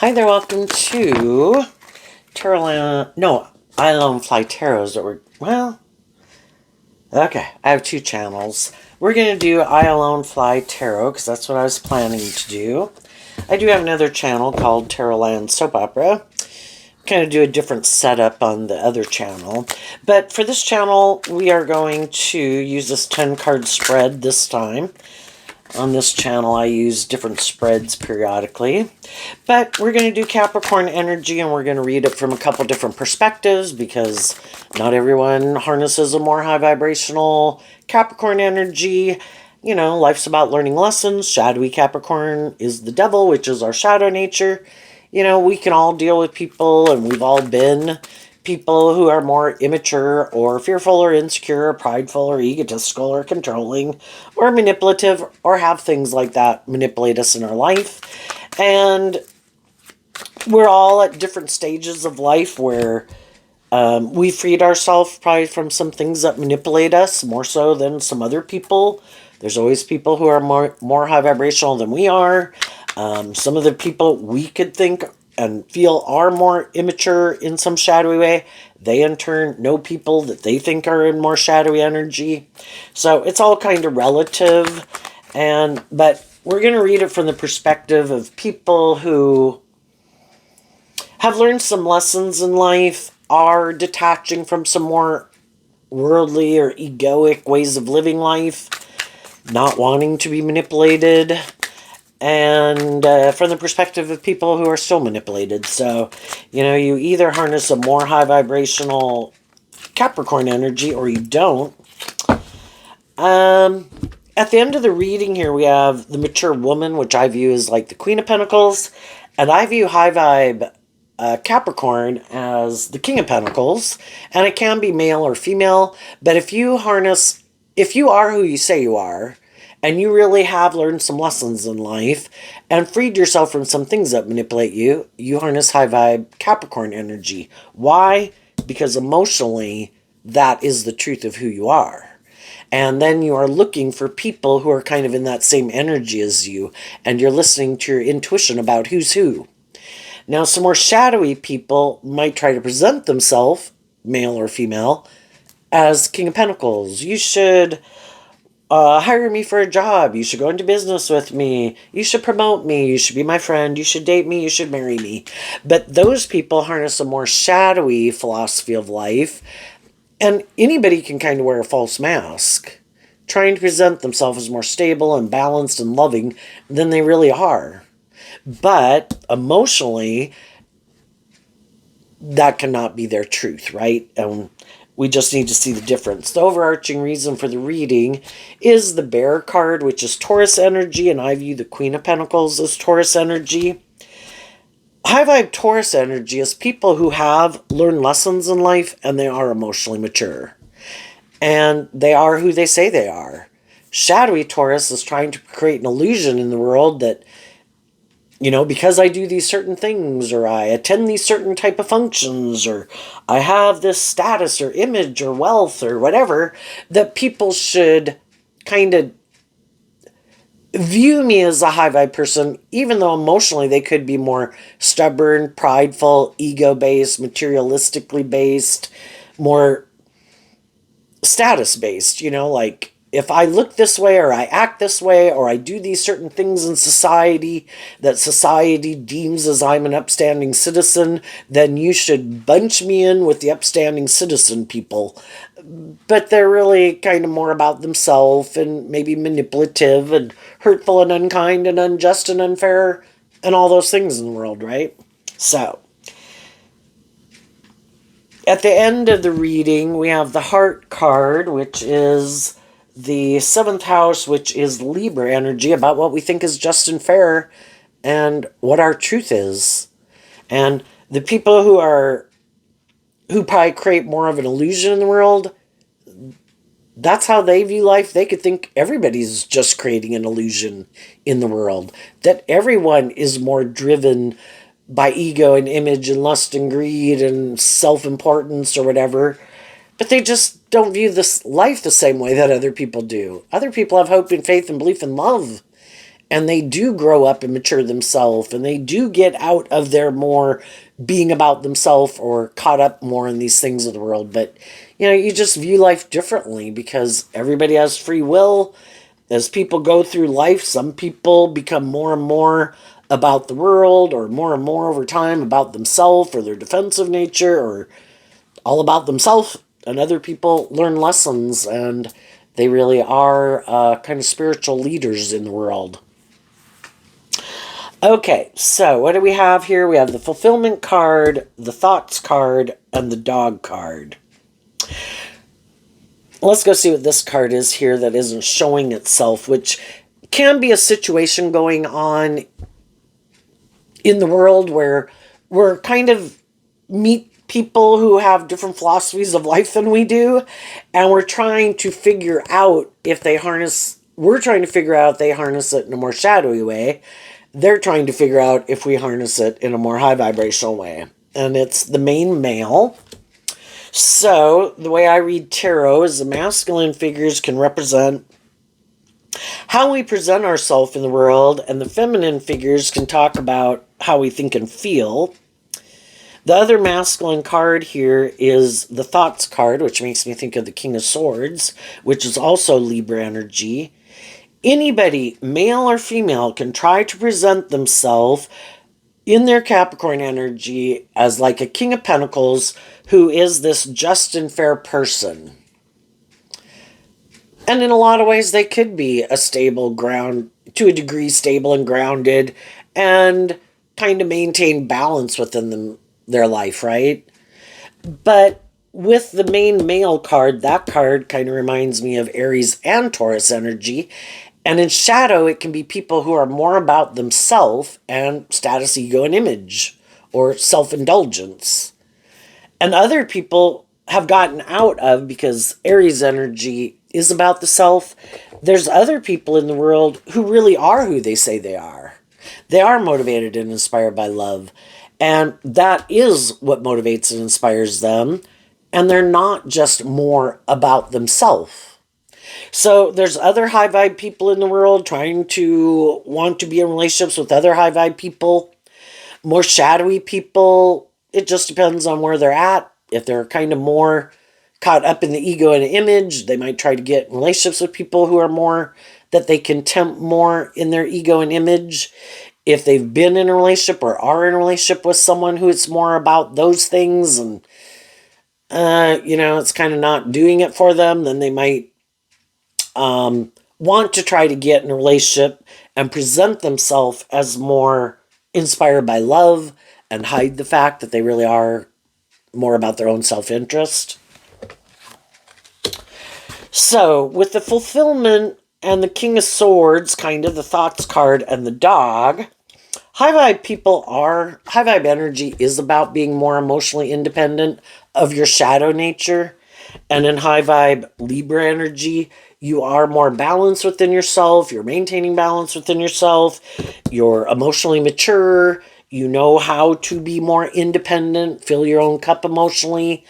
Hi there, welcome to I Alone Fly Tarots that okay, I have two channels. We're going to do I Alone Fly Tarot because that's what I was planning to do. I do have another channel called Tarotland Soap Opera. Kind of do a different setup on the other channel. But for this channel, we are going to use this 10 card spread this time. On this channel, I use different spreads periodically. But we're going to do Capricorn energy, and we're going to read it from a couple different perspectives because not everyone harnesses a more high vibrational Capricorn energy. You know, life's about learning lessons. Shadowy Capricorn is the devil, which is our shadow nature. You know, we can all deal with people, and we've all been people who are more immature or fearful or insecure or prideful or egotistical or controlling or manipulative or have things like that manipulate us in our life. And we're all at different stages of life where we freed ourselves probably from some things that manipulate us more so than some other people. There's always people who are more high vibrational than we are. Some of the people we could think and feel are more immature in some shadowy way, they in turn know people that they think are in more shadowy energy. So it's all kind of relative. But we're going to read it from the perspective of people who have learned some lessons in life, are detaching from some more worldly or egoic ways of living life, not wanting to be manipulated, and from the perspective of people who are still manipulated. So, you know, you either harness a more high vibrational Capricorn energy or you don't. At the end of the reading here, we have the mature woman, which I view as like the Queen of Pentacles, and I view high vibe Capricorn as the King of Pentacles, and it can be male or female, but if you are who you say you are, and you really have learned some lessons in life and freed yourself from some things that manipulate you, you harness high vibe Capricorn energy. Why? Because emotionally, that is the truth of who you are. And then you are looking for people who are kind of in that same energy as you, and you're listening to your intuition about who's who. Now, some more shadowy people might try to present themselves, male or female, as King of Pentacles. You should hire me for a job. You should go into business with me. You should promote me. You should be my friend. You should date me. You should marry me. But those people harness a more shadowy philosophy of life. And anybody can kind of wear a false mask, trying to present themselves as more stable and balanced and loving than they really are. But emotionally, that cannot be their truth, right? And we just need to see the difference. The overarching reason for the reading is the Bear card, which is Taurus energy, and I view the Queen of Pentacles as Taurus energy. High vibe Taurus energy is people who have learned lessons in life and they are emotionally mature. And they are who they say they are. Shadowy Taurus is trying to create an illusion in the world that, you know, because I do these certain things, or I attend these certain type of functions, or I have this status or image or wealth or whatever, that people should kind of view me as a high vibe person, even though emotionally they could be more stubborn, prideful, ego-based, materialistically based, more status-based, you know, like if I look this way or I act this way or I do these certain things in society that society deems as I'm an upstanding citizen, then you should bunch me in with the upstanding citizen people. But they're really kind of more about themselves and maybe manipulative and hurtful and unkind and unjust and unfair and all those things in the world, right? So, at the end of the reading, we have the Heart card, which is the 7th house, which is Libra energy, about what we think is just and fair and what our truth is. And the people who probably create more of an illusion in the world, that's how they view life. They could think everybody's just creating an illusion in the world, that everyone is more driven by ego and image and lust and greed and self-importance or whatever. But they just don't view this life the same way that other people do. Other people have hope and faith and belief and love. and they do grow up and mature themselves, and they do get out of their more being about themselves or caught up more in these things of the world. But you just view life differently because everybody has free will. As people go through life, some people become more and more about the world, or more and more over time about themselves or their defensive nature, or all about themselves, and other people learn lessons, and they really are kind of spiritual leaders in the world. Okay, so what do we have here? We have the fulfillment card, the thoughts card, and the dog card. Let's go see what this card is here that isn't showing itself, which can be a situation going on in the world where we're kind of meet people who have different philosophies of life than we do, and we're trying to figure out if they harness, we're trying to figure out if they harness it in a more shadowy way. They're trying to figure out if we harness it in a more high vibrational way. And it's the main male. So the way I read tarot is the masculine figures can represent how we present ourselves in the world, and the feminine figures can talk about how we think and feel. The other masculine card here is the thoughts card, which makes me think of the King of Swords, which is also Libra energy. Anybody, male or female, can try to present themselves in their Capricorn energy as like a King of Pentacles who is this just and fair person. And in a lot of ways, they could be a stable ground, to a degree stable and grounded, and kind of maintain balance within their life, right? But with the main male card, that card kind of reminds me of Aries and Taurus energy. And in shadow, it can be people who are more about themselves and status, ego, and image, or self-indulgence. And other people have gotten out of, because Aries energy is about the self, there's other people in the world who really are who they say they are. They are motivated and inspired by love. And that is what motivates and inspires them. And they're not just more about themselves. So there's other high vibe people in the world trying to want to be in relationships with other high vibe people. More shadowy people, it just depends on where they're at. If they're kind of more caught up in the ego and image, they might try to get in relationships with people who are more, that they can tempt more in their ego and image. If they've been in a relationship or are in a relationship with someone who it's more about those things, and it's kind of not doing it for them, then they might want to try to get in a relationship and present themselves as more inspired by love, and hide the fact that they really are more about their own self-interest. So with the fulfillment and the King of Swords, kind of the thoughts card, and the dog, high vibe energy is about being more emotionally independent of your shadow nature. And in high vibe Libra energy, you are more balanced within yourself. You're maintaining balance within yourself. You're emotionally mature. You know how to be more independent, fill your own cup emotionally,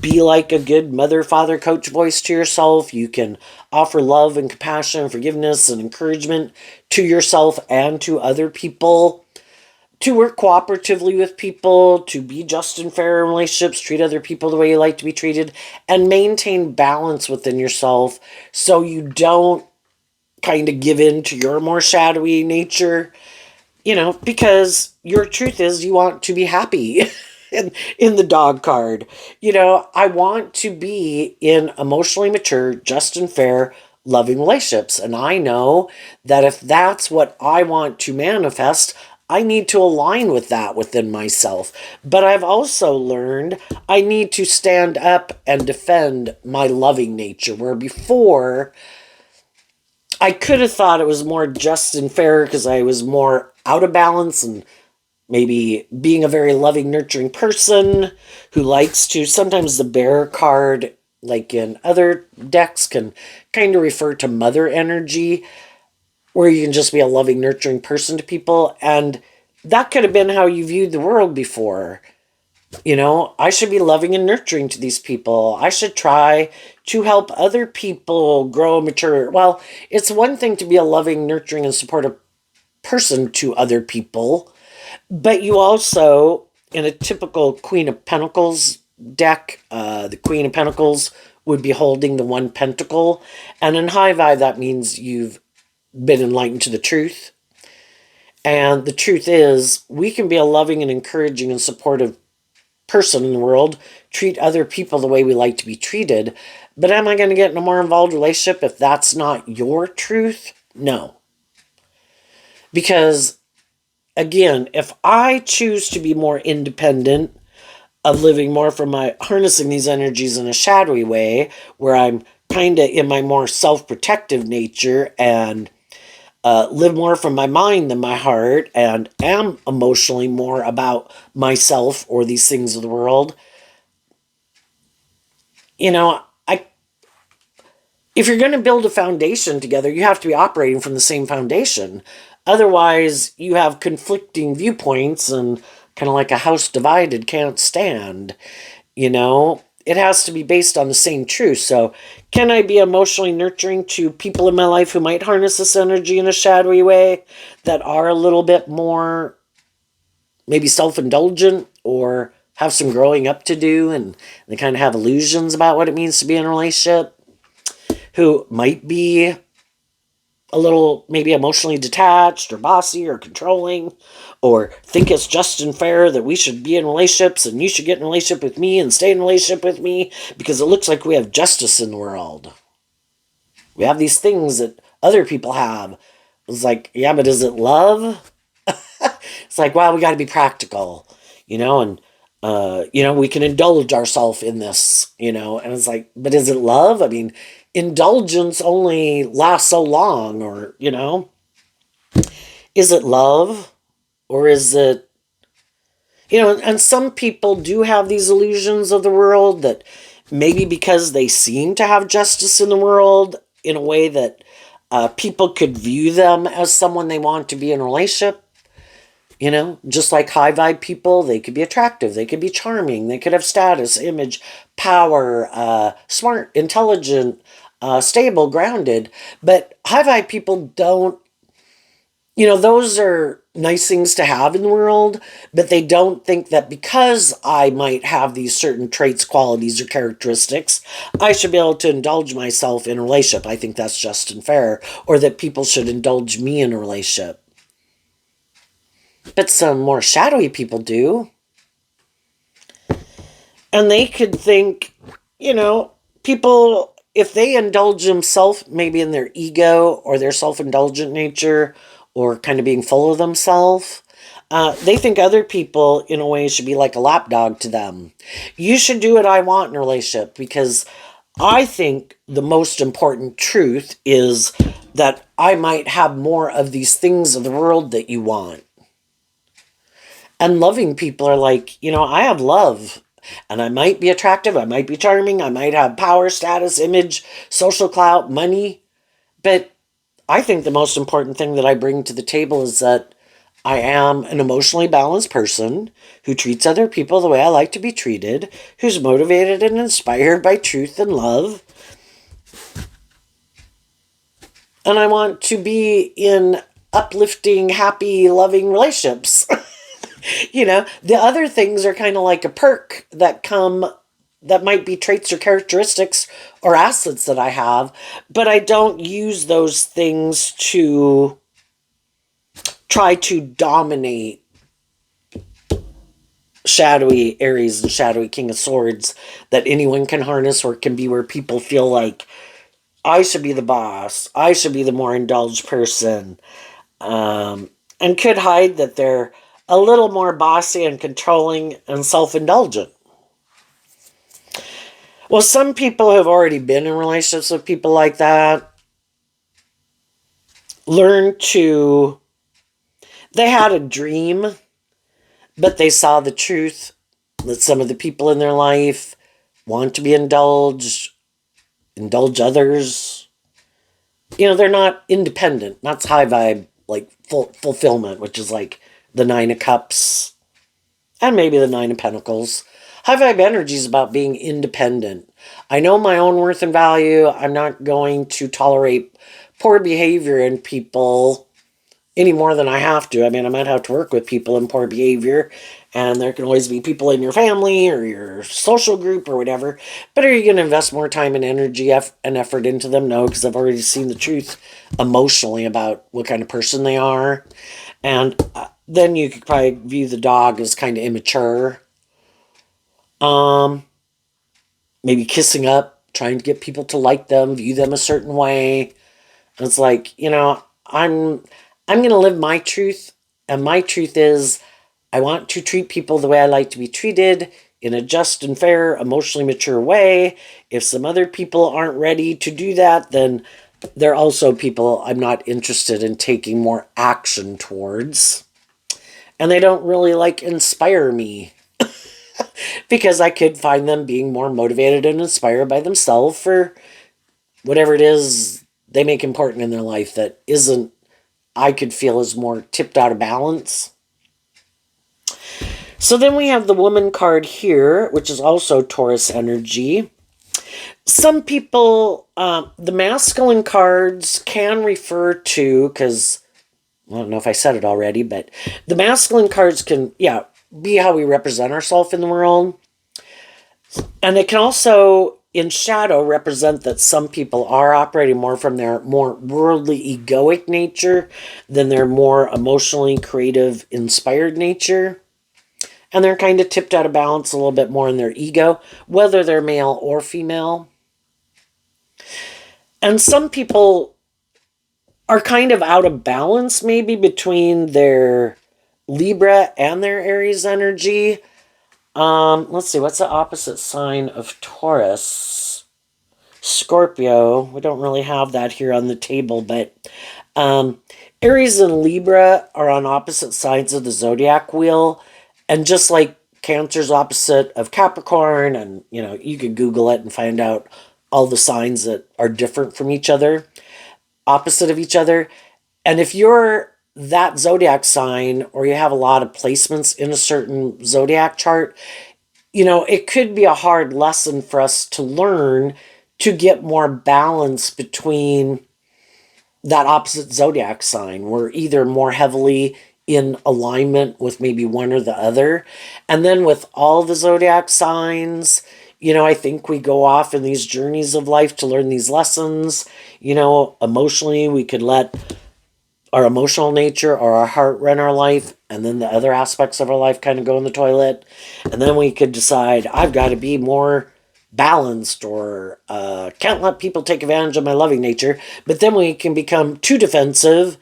be like a good mother, father, coach voice to yourself. You can offer love and compassion and forgiveness and encouragement to yourself and to other people. To work cooperatively with people, to be just and fair in relationships, treat other people the way you like to be treated, and maintain balance within yourself so you don't kind of give in to your more shadowy nature, because your truth is you want to be happy. in the dog card, I want to be in emotionally mature, just and fair, loving relationships. And I know that if that's what I want to manifest, I need to align with that within myself. But I've also learned I need to stand up and defend my loving nature, where before I could have thought it was more just and fair because I was more out of balance, and maybe being a very loving, nurturing person who likes to, sometimes the bear card, like in other decks, can kind of refer to mother energy, where you can just be a loving, nurturing person to people. And that could have been how you viewed the world before. I should be loving and nurturing to these people. I should try to help other people grow and mature. Well, it's one thing to be a loving, nurturing, and supportive person to other people. But you also, in a typical Queen of Pentacles deck, the Queen of Pentacles would be holding the one pentacle. And in high vibe, that means you've been enlightened to the truth. And the truth is, we can be a loving and encouraging and supportive person in the world, treat other people the way we like to be treated. But am I going to get in a more involved relationship if that's not your truth? No. Because, again, if I choose to be more independent, of living more from my harnessing these energies in a shadowy way, where I'm kind of in my more self-protective nature and live more from my mind than my heart, and am emotionally more about myself or these things of the world, you know, if you're going to build a foundation together, you have to be operating from the same foundation. Otherwise, you have conflicting viewpoints, and kind of like a house divided can't stand. It has to be based on the same truth. So, can I be emotionally nurturing to people in my life who might harness this energy in a shadowy way, that are a little bit more maybe self-indulgent, or have some growing up to do, and they kind of have illusions about what it means to be in a relationship, who might be a little maybe emotionally detached or bossy or controlling, or think it's just and fair that we should be in relationships and you should get in a relationship with me and stay in a relationship with me because it looks like we have justice in the world. We have these things that other people have. It's like, yeah, but is it love? It's like, well, we got to be practical, and we can indulge ourselves in this, and it's like, but is it love? I mean, indulgence only lasts so long, or, is it love? Or is it, and some people do have these illusions of the world, that maybe because they seem to have justice in the world in a way that people could view them as someone they want to be in a relationship. Just like high vibe people, they could be attractive, they could be charming, they could have status, image, power, smart, intelligent, stable, grounded. But high vibe people don't, those are nice things to have in the world, but they don't think that because I might have these certain traits, qualities, or characteristics, I should be able to indulge myself in a relationship. I think that's just and fair, or that people should indulge me in a relationship. But some more shadowy people do. And they could think, people, if they indulge themselves maybe in their ego or their self-indulgent nature, or kind of being full of themselves, they think other people, in a way, should be like a lapdog to them. You should do what I want in a relationship, because I think the most important truth is that I might have more of these things of the world that you want. And loving people are like, I have love. And I might be attractive, I might be charming, I might have power, status, image, social clout, money. But I think the most important thing that I bring to the table is that I am an emotionally balanced person who treats other people the way I like to be treated, who's motivated and inspired by truth and love. And I want to be in uplifting, happy, loving relationships. The other things are kind of like a perk that might be traits or characteristics or assets that I have, but I don't use those things to try to dominate shadowy Aries and shadowy King of Swords that anyone can harness, or can be where people feel like I should be the boss, I should be the more indulged person, and could hide that they're a little more bossy and controlling and self-indulgent. Well, some people have already been in relationships with people like that they had a dream, but they saw the truth that some of the people in their life want to be indulged, indulge others. They're not independent. That's high vibe, like fulfillment, which is like the Nine of Cups and maybe the Nine of Pentacles. High vibe energy is about being independent. I know my own worth and value. I'm not going to tolerate poor behavior in people any more than I have to. I mean, I might have to work with people in poor behavior, and there can always be people in your family or your social group or whatever. But are you going to invest more time and energy and effort into them? No, because I've already seen the truth emotionally about what kind of person they are. And then you could probably view the dog as kind of immature. Maybe kissing up, trying to get people to like them, view them a certain way. And it's like, I'm going to live my truth, and my truth is I want to treat people the way I like to be treated, in a just and fair, emotionally mature way. If some other people aren't ready to do that, then they're also people I'm not interested in taking more action towards. And they don't really inspire me, because I could find them being more motivated and inspired by themselves for whatever it is they make important in their life that isn't, I could feel, is more tipped out of balance. So then we have the woman card here, which is also Taurus energy. Some people, the masculine cards can refer to, because I don't know if I said it already, but the masculine cards can, be how we represent ourselves in the world. And it can also, in shadow, represent that some people are operating more from their more worldly, egoic nature than their more emotionally creative, inspired nature. And they're kind of tipped out of balance a little bit more in their ego, whether they're male or female. And some people are kind of out of balance, maybe between their Libra and their Aries energy. Let's see, what's the opposite sign of Taurus? Scorpio. We don't really have that here on the table, but Aries and Libra are on opposite sides of the zodiac wheel. And just like Cancer's opposite of Capricorn, and you could Google it and find out all the signs that are different from each other, opposite of each other. And if you're that zodiac sign, or you have a lot of placements in a certain zodiac chart, it could be a hard lesson for us to learn to get more balance between that opposite zodiac sign. We're either more heavily in alignment with maybe one or the other. And then with all the zodiac signs, I think we go off in these journeys of life to learn these lessons. Emotionally, we could let our emotional nature or our heart run our life, and then the other aspects of our life kind of go in the toilet. And then we could decide, I've got to be more balanced, or can't let people take advantage of my loving nature. But then we can become too defensive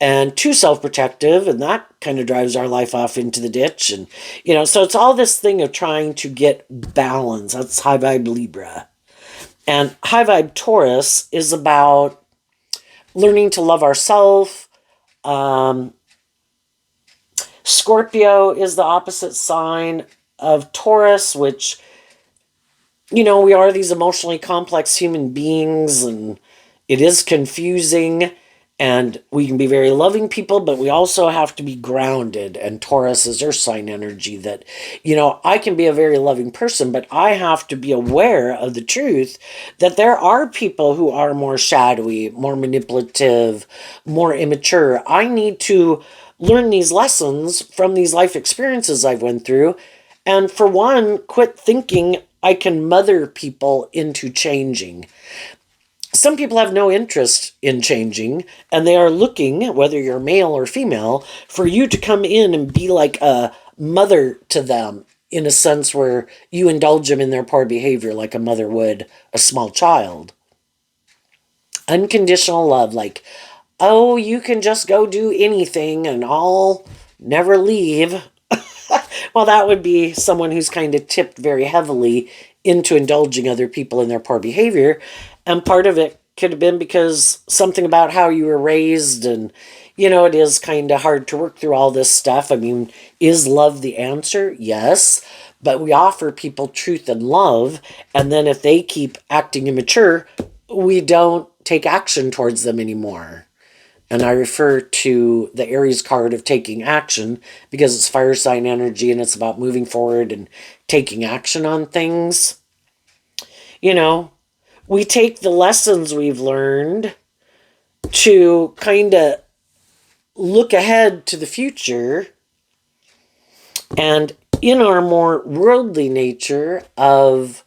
and too self-protective, and that kind of drives our life off into the ditch. And so it's all this thing of trying to get balance. That's high vibe Libra. And high vibe Taurus is about learning to love ourselves. Scorpio is the opposite sign of Taurus, which, we are these emotionally complex human beings, and it is confusing, and we can be very loving people, but we also have to be grounded. And Taurus is earth sign energy that, I can be a very loving person, but I have to be aware of the truth that there are people who are more shadowy, more manipulative, more immature. I need to learn these lessons from these life experiences I've went through. And for one, quit thinking I can mother people into changing. Some people have no interest in changing, and they are looking, whether you're male or female, for you to come in and be like a mother to them, in a sense where you indulge them in their poor behavior like a mother would a small child. Unconditional love, like, oh, you can just go do anything and I'll never leave. Well, that would be someone who's kind of tipped very heavily into indulging other people in their poor behavior. And part of it could have been because something about how you were raised, and, it is kind of hard to work through all this stuff. I mean, is love the answer? Yes. But we offer people truth and love. And then if they keep acting immature, we don't take action towards them anymore. And I refer to the Aries card of taking action because it's fire sign energy, and it's about moving forward and taking action on things. We take the lessons we've learned to kind of look ahead to the future, and in our more worldly nature of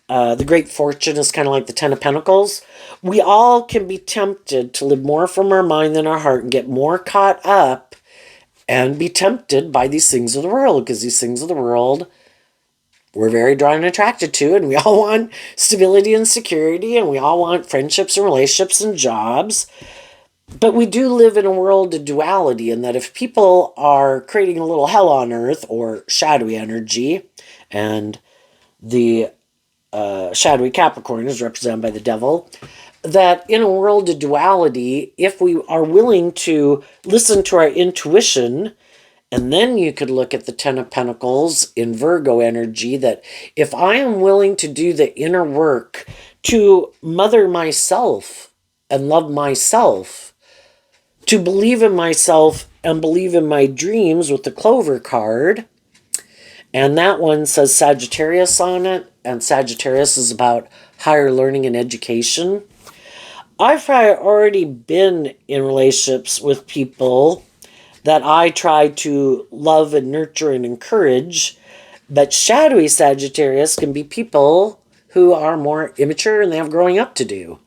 the great fortune is kind of like the Ten of Pentacles. We all can be tempted to live more from our mind than our heart and get more caught up and be tempted by these things of the world, because these things of the world we're very drawn and attracted to, and we all want stability and security, and we all want friendships and relationships and jobs. But we do live in a world of duality, and that if people are creating a little hell on earth or shadowy energy, and the shadowy Capricorn is represented by the devil, that in a world of duality, if we are willing to listen to our intuition, and then you could look at the Ten of Pentacles in Virgo energy, that if I am willing to do the inner work to mother myself and love myself, to believe in myself and believe in my dreams with the Clover card, and that one says Sagittarius on it, and Sagittarius is about higher learning and education. I've already been in relationships with people that I try to love and nurture and encourage, but shadowy Sagittarius can be people who are more immature and they have growing up to do.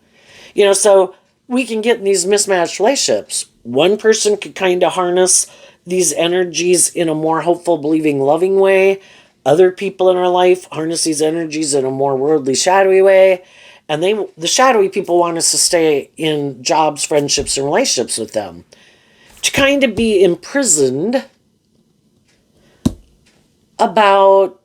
So we can get in these mismatched relationships. One person could kind of harness these energies in a more hopeful, believing, loving way. Other people in our life harness these energies in a more worldly, shadowy way. And the shadowy people want us to stay in jobs, friendships, and relationships with them, to kind of be imprisoned about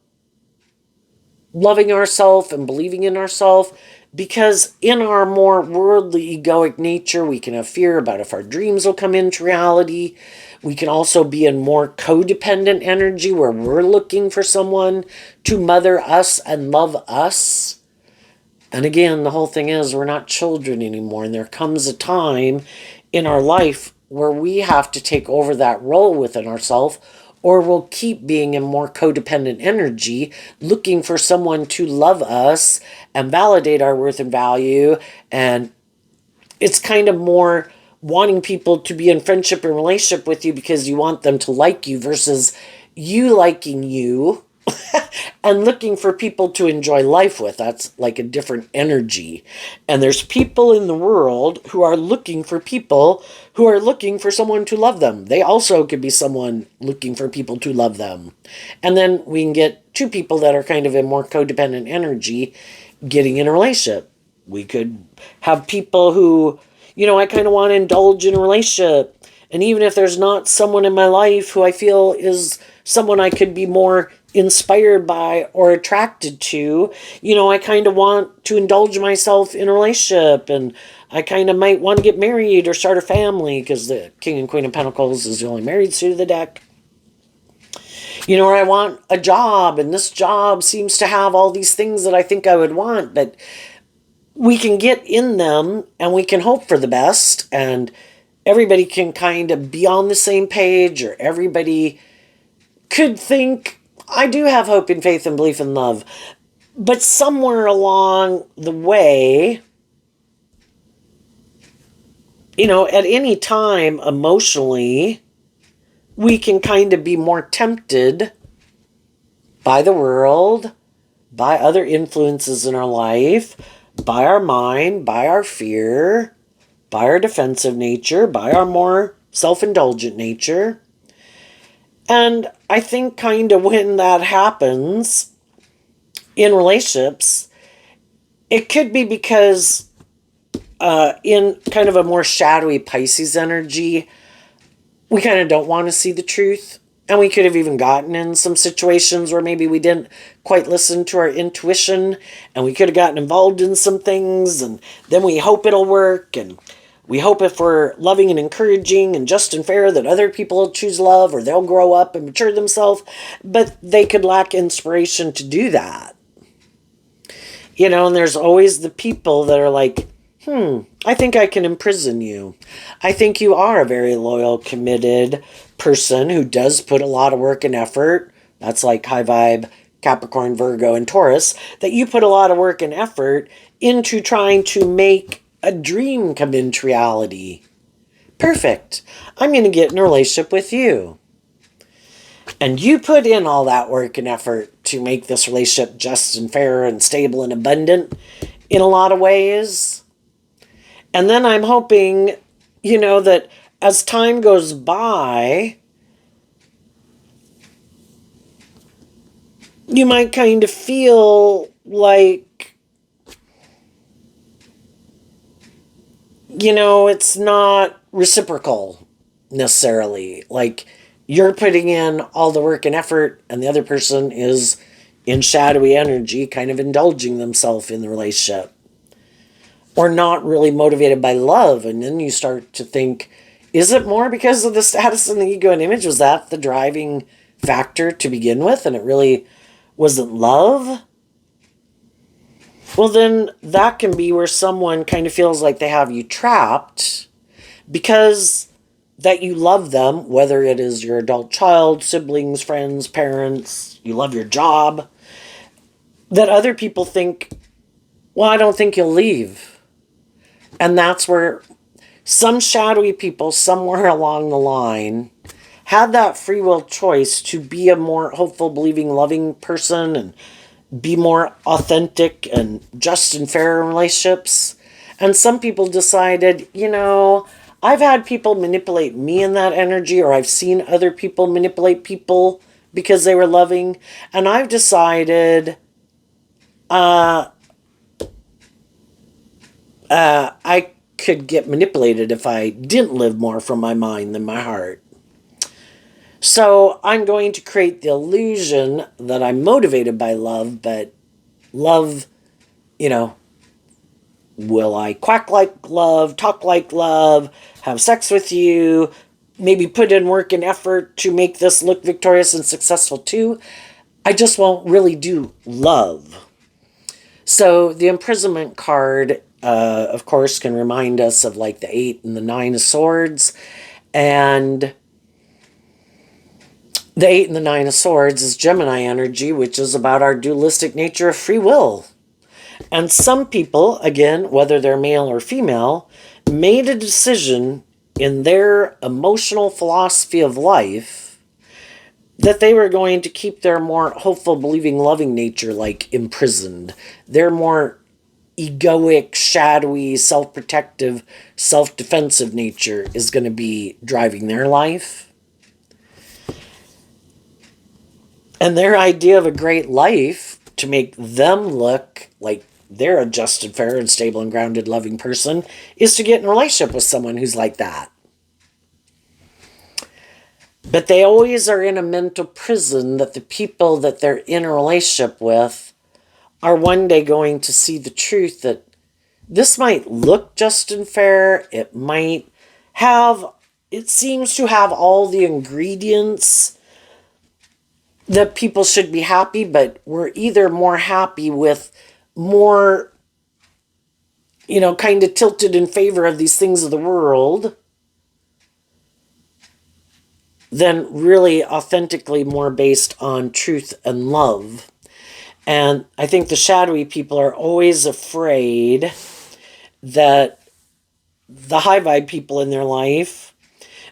loving ourselves and believing in ourselves, because in our more worldly, egoic nature, we can have fear about if our dreams will come into reality. We can also be in more codependent energy where we're looking for someone to mother us and love us. And again, the whole thing is we're not children anymore, and there comes a time in our life where we have to take over that role within ourselves, or we'll keep being in more codependent energy, looking for someone to love us and validate our worth and value. And it's kind of more wanting people to be in friendship and relationship with you because you want them to like you, versus you liking you and looking for people to enjoy life with. That's like a different energy. And there's people in the world who are looking for people who are looking for someone to love them. They also could be someone looking for people to love them. And then we can get two people that are kind of in more codependent energy getting in a relationship. We could have people who, I kind of want to indulge in a relationship. And even if there's not someone in my life who I feel is someone I could be more inspired by or attracted to, I kind of want to indulge myself in a relationship, and I kind of might want to get married or start a family, because the King and Queen of Pentacles is the only married suit of the deck. Or I want a job, and this job seems to have all these things that I think I would want, but we can get in them and we can hope for the best, and everybody can kind of be on the same page, or everybody could think, I do have hope and faith and belief and love. But somewhere along the way, at any time emotionally, we can kind of be more tempted by the world, by other influences in our life, by our mind, by our fear, by our defensive nature, by our more self-indulgent nature. And I think kind of when that happens in relationships, it could be because in kind of a more shadowy Pisces energy, we kind of don't want to see the truth. And we could have even gotten in some situations where maybe we didn't quite listen to our intuition, and we could have gotten involved in some things, and then we hope it'll work, and we hope if we're loving and encouraging and just and fair that other people will choose love, or they'll grow up and mature themselves, but they could lack inspiration to do that. And there's always the people that are like, I think I can imprison you. I think you are a very loyal, committed person who does put a lot of work and effort. That's like high vibe Capricorn, Virgo, and Taurus, that you put a lot of work and effort into trying to make a dream come into reality. Perfect. I'm going to get in a relationship with you. And you put in all that work and effort to make this relationship just and fair and stable and abundant in a lot of ways. And then I'm hoping, that as time goes by, you might kind of feel like, it's not reciprocal necessarily. Like, you're putting in all the work and effort, and the other person is in shadowy energy, kind of indulging themselves in the relationship, or not really motivated by love. And then you start to think, is it more because of the status and the ego and image? Was that the driving factor to begin with, and it really wasn't love? Well, then that can be where someone kind of feels like they have you trapped because that you love them, whether it is your adult child, siblings, friends, parents, you love your job, that other people think, well, I don't think you'll leave. And that's where some shadowy people somewhere along the line had that free will choice to be a more hopeful, believing, loving person and be more authentic and just and fair in relationships. And some people decided, I've had people manipulate me in that energy, or I've seen other people manipulate people because they were loving. And I've decided I could get manipulated if I didn't live more from my mind than my heart. So I'm going to create the illusion that I'm motivated by love, but love, will I quack like love, talk like love, have sex with you, maybe put in work and effort to make this look victorious and successful too? I just won't really do love. So the imprisonment card, of course, can remind us of like the 8 and the 9 of Swords. And the 8 and the 9 of Swords is Gemini energy, which is about our dualistic nature of free will. And some people, again, whether they're male or female, made a decision in their emotional philosophy of life that they were going to keep their more hopeful, believing, loving nature like imprisoned. Their more egoic, shadowy, self-protective, self-defensive nature is going to be driving their life. And their idea of a great life, to make them look like they're a just and fair and stable and grounded, loving person, is to get in a relationship with someone who's like that. But they always are in a mental prison that the people that they're in a relationship with are one day going to see the truth that this might look just and fair. It seems to have all the ingredients that people should be happy, but we're either more happy with more, kind of tilted in favor of these things of the world than really authentically more based on truth and love. And I think the shadowy people are always afraid that the high vibe people in their life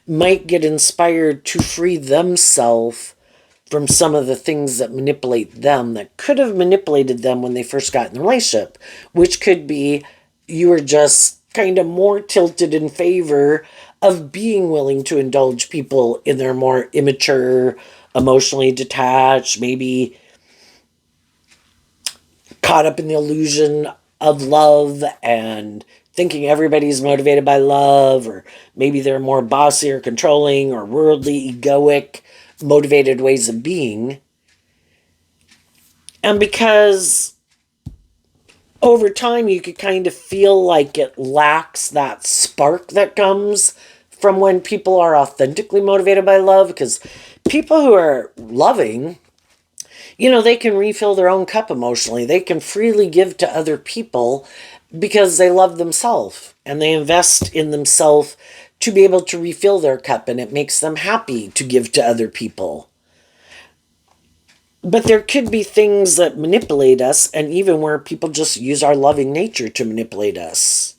might get inspired to free themselves from some of the things that manipulate them, that could have manipulated them when they first got in the relationship, which could be you were just kind of more tilted in favor of being willing to indulge people in their more immature, emotionally detached, maybe caught up in the illusion of love and thinking everybody's motivated by love, or maybe they're more bossy or controlling or worldly, egoic, motivated ways of being. And because over time you could kind of feel like it lacks that spark that comes from when people are authentically motivated by love, because people who are loving, they can refill their own cup emotionally. They can freely give to other people because they love themselves and they invest in themselves to be able to refill their cup, and it makes them happy to give to other people. But there could be things that manipulate us, and even where people just use our loving nature to manipulate us.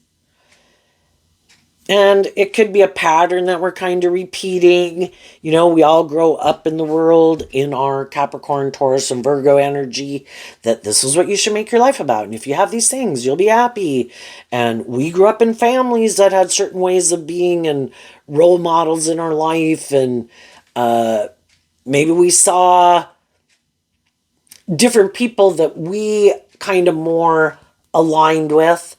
And it could be a pattern that we're kind of repeating. You know, we all grow up in the world in our Capricorn, Taurus, and Virgo energy that this is what you should make your life about. And if you have these things, you'll be happy. And we grew up in families that had certain ways of being and role models in our life. And maybe we saw different people that we kind of more aligned with.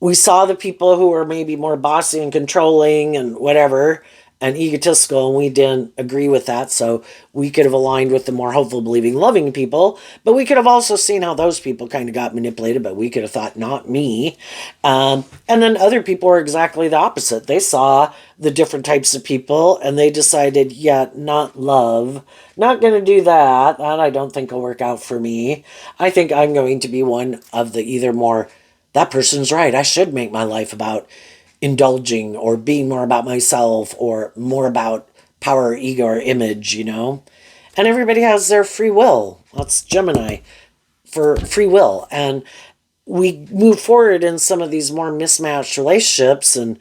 We saw the people who were maybe more bossy and controlling and whatever and egotistical, and we didn't agree with that. So we could have aligned with the more hopeful, believing, loving people, but we could have also seen how those people kind of got manipulated, but we could have thought, not me. And then other people were exactly the opposite. They saw the different types of people and they decided, yeah, not love. Not going to do that. That I don't think will work out for me. I think I'm going to be one of the either more that person's right. I should make my life about indulging or being more about myself or more about power, ego, or image, you know? And everybody has their free will. That's Gemini for free will. And we move forward in some of these more mismatched relationships. And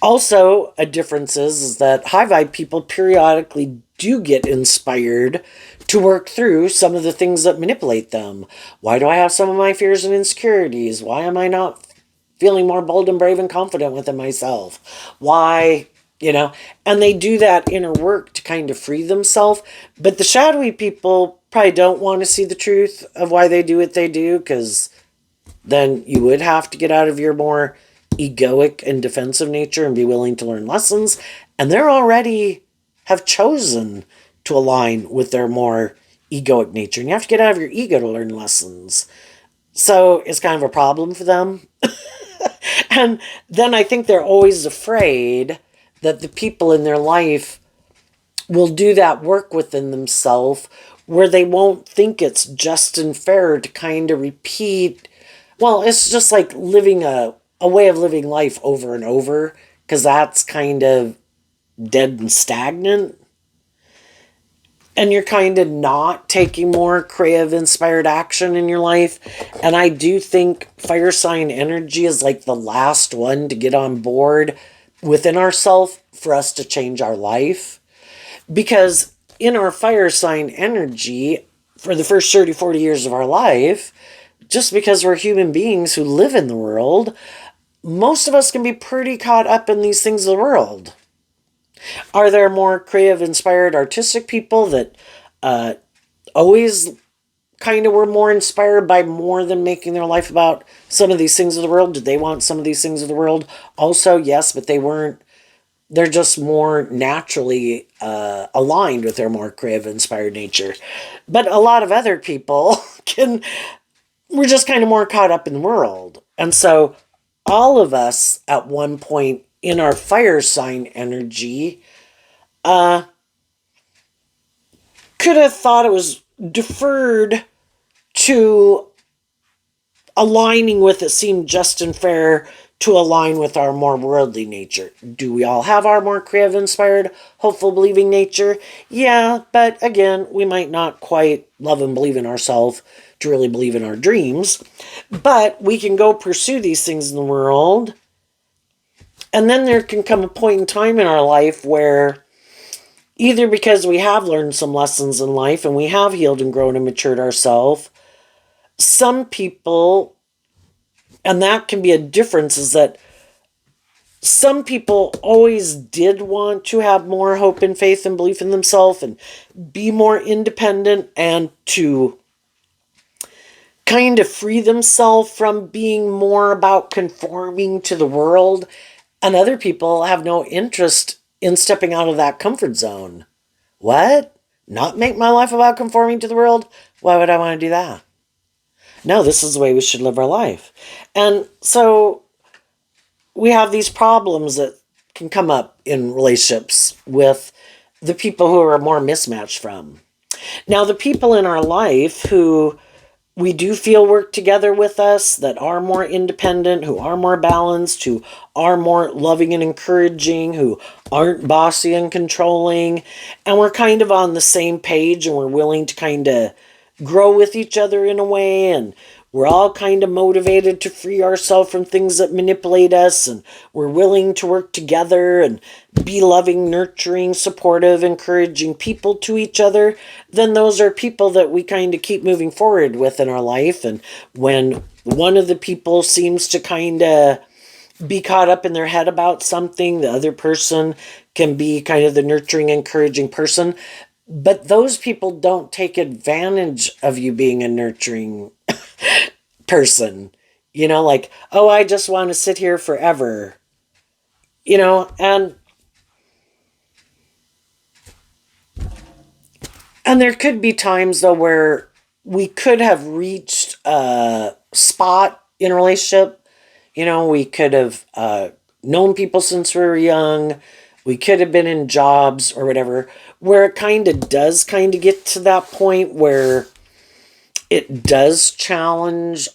also, a difference is that high vibe people periodically do get inspired to work through some of the things that manipulate them. Why do I have some of my fears and insecurities? Why am I not feeling more bold and brave and confident within myself? Why, you know? And they do that inner work to kind of free themselves. But the shadowy people probably don't want to see the truth of why they do what they do, because then you would have to get out of your more egoic and defensive nature and be willing to learn lessons. And they're already have chosen to align with their more egoic nature. And you have to get out of your ego to learn lessons. So it's kind of a problem for them. And then I think they're always afraid that the people in their life will do that work within themselves where they won't think it's just and fair to kind of repeat. Well, it's just like living a way of living life over and over, because that's kind of dead and stagnant. And you're kind of not taking more creative, inspired action in your life. And I do think fire sign energy is like the last one to get on board within ourselves for us to change our life. Because in our fire sign energy, for the first 30, 40 years of our life, just because we're human beings who live in the world, most of us can be pretty caught up in these things of the world. Are there more creative, inspired, artistic people that always kind of were more inspired by more than making their life about some of these things of the world? Did they want some of these things of the world? Also, yes, but they weren't. They're just more naturally aligned with their more creative, inspired nature. But a lot of other people we're just kind of more caught up in the world. And so all of us at one point in our fire sign energy could have thought it was deferred to aligning with it seemed just and fair to align with our more worldly nature. Do we all have our more creative, inspired, hopeful, believing nature? Yeah, but again, we might not quite love and believe in ourselves to really believe in our dreams. But we can go pursue these things in the world. And then there can come a point in time in our life where either because we have learned some lessons in life and we have healed and grown and matured ourselves, some people, and that can be a difference, is that some people always did want to have more hope and faith and belief in themselves and be more independent and to kind of free themselves from being more about conforming to the world. And other people have no interest in stepping out of that comfort zone. What? Not make my life about conforming to the world? Why would I want to do that? No, this is the way we should live our life. And so we have these problems that can come up in relationships with the people who are more mismatched from. Now, the people in our life who we do feel work together with us, that are more independent, who are more balanced, who are more loving and encouraging, who aren't bossy and controlling, and we're kind of on the same page and we're willing to kind of grow with each other in a way, and we're all kind of motivated to free ourselves from things that manipulate us, and we're willing to work together and be loving, nurturing, supportive, encouraging people to each other, then those are people that we kind of keep moving forward with in our life. And when one of the people seems to kind of be caught up in their head about something, the other person can be kind of the nurturing, encouraging person. But those people don't take advantage of you being a nurturing person. Like, oh, I just want to sit here forever. And there could be times though where we could have reached a spot in a relationship. We could have known people since we were young. We could have been in jobs or whatever, where it kind of does kind of get to that point where it does challenge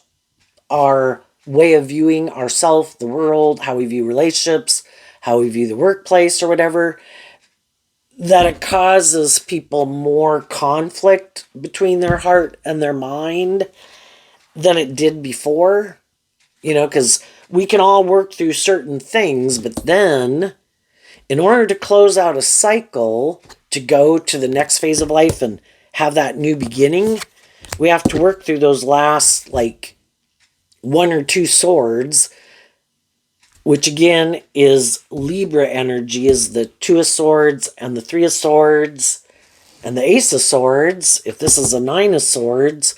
our way of viewing ourselves, the world, how we view relationships, how we view the workplace or whatever, that it causes people more conflict between their heart and their mind than it did before. Because we can all work through certain things, but then in order to close out a cycle to go to the next phase of life and have that new beginning, we have to work through those last, like, one or two swords, which again is Libra energy, is the Two of Swords and the Three of Swords and the Ace of Swords. If this is a Nine of Swords,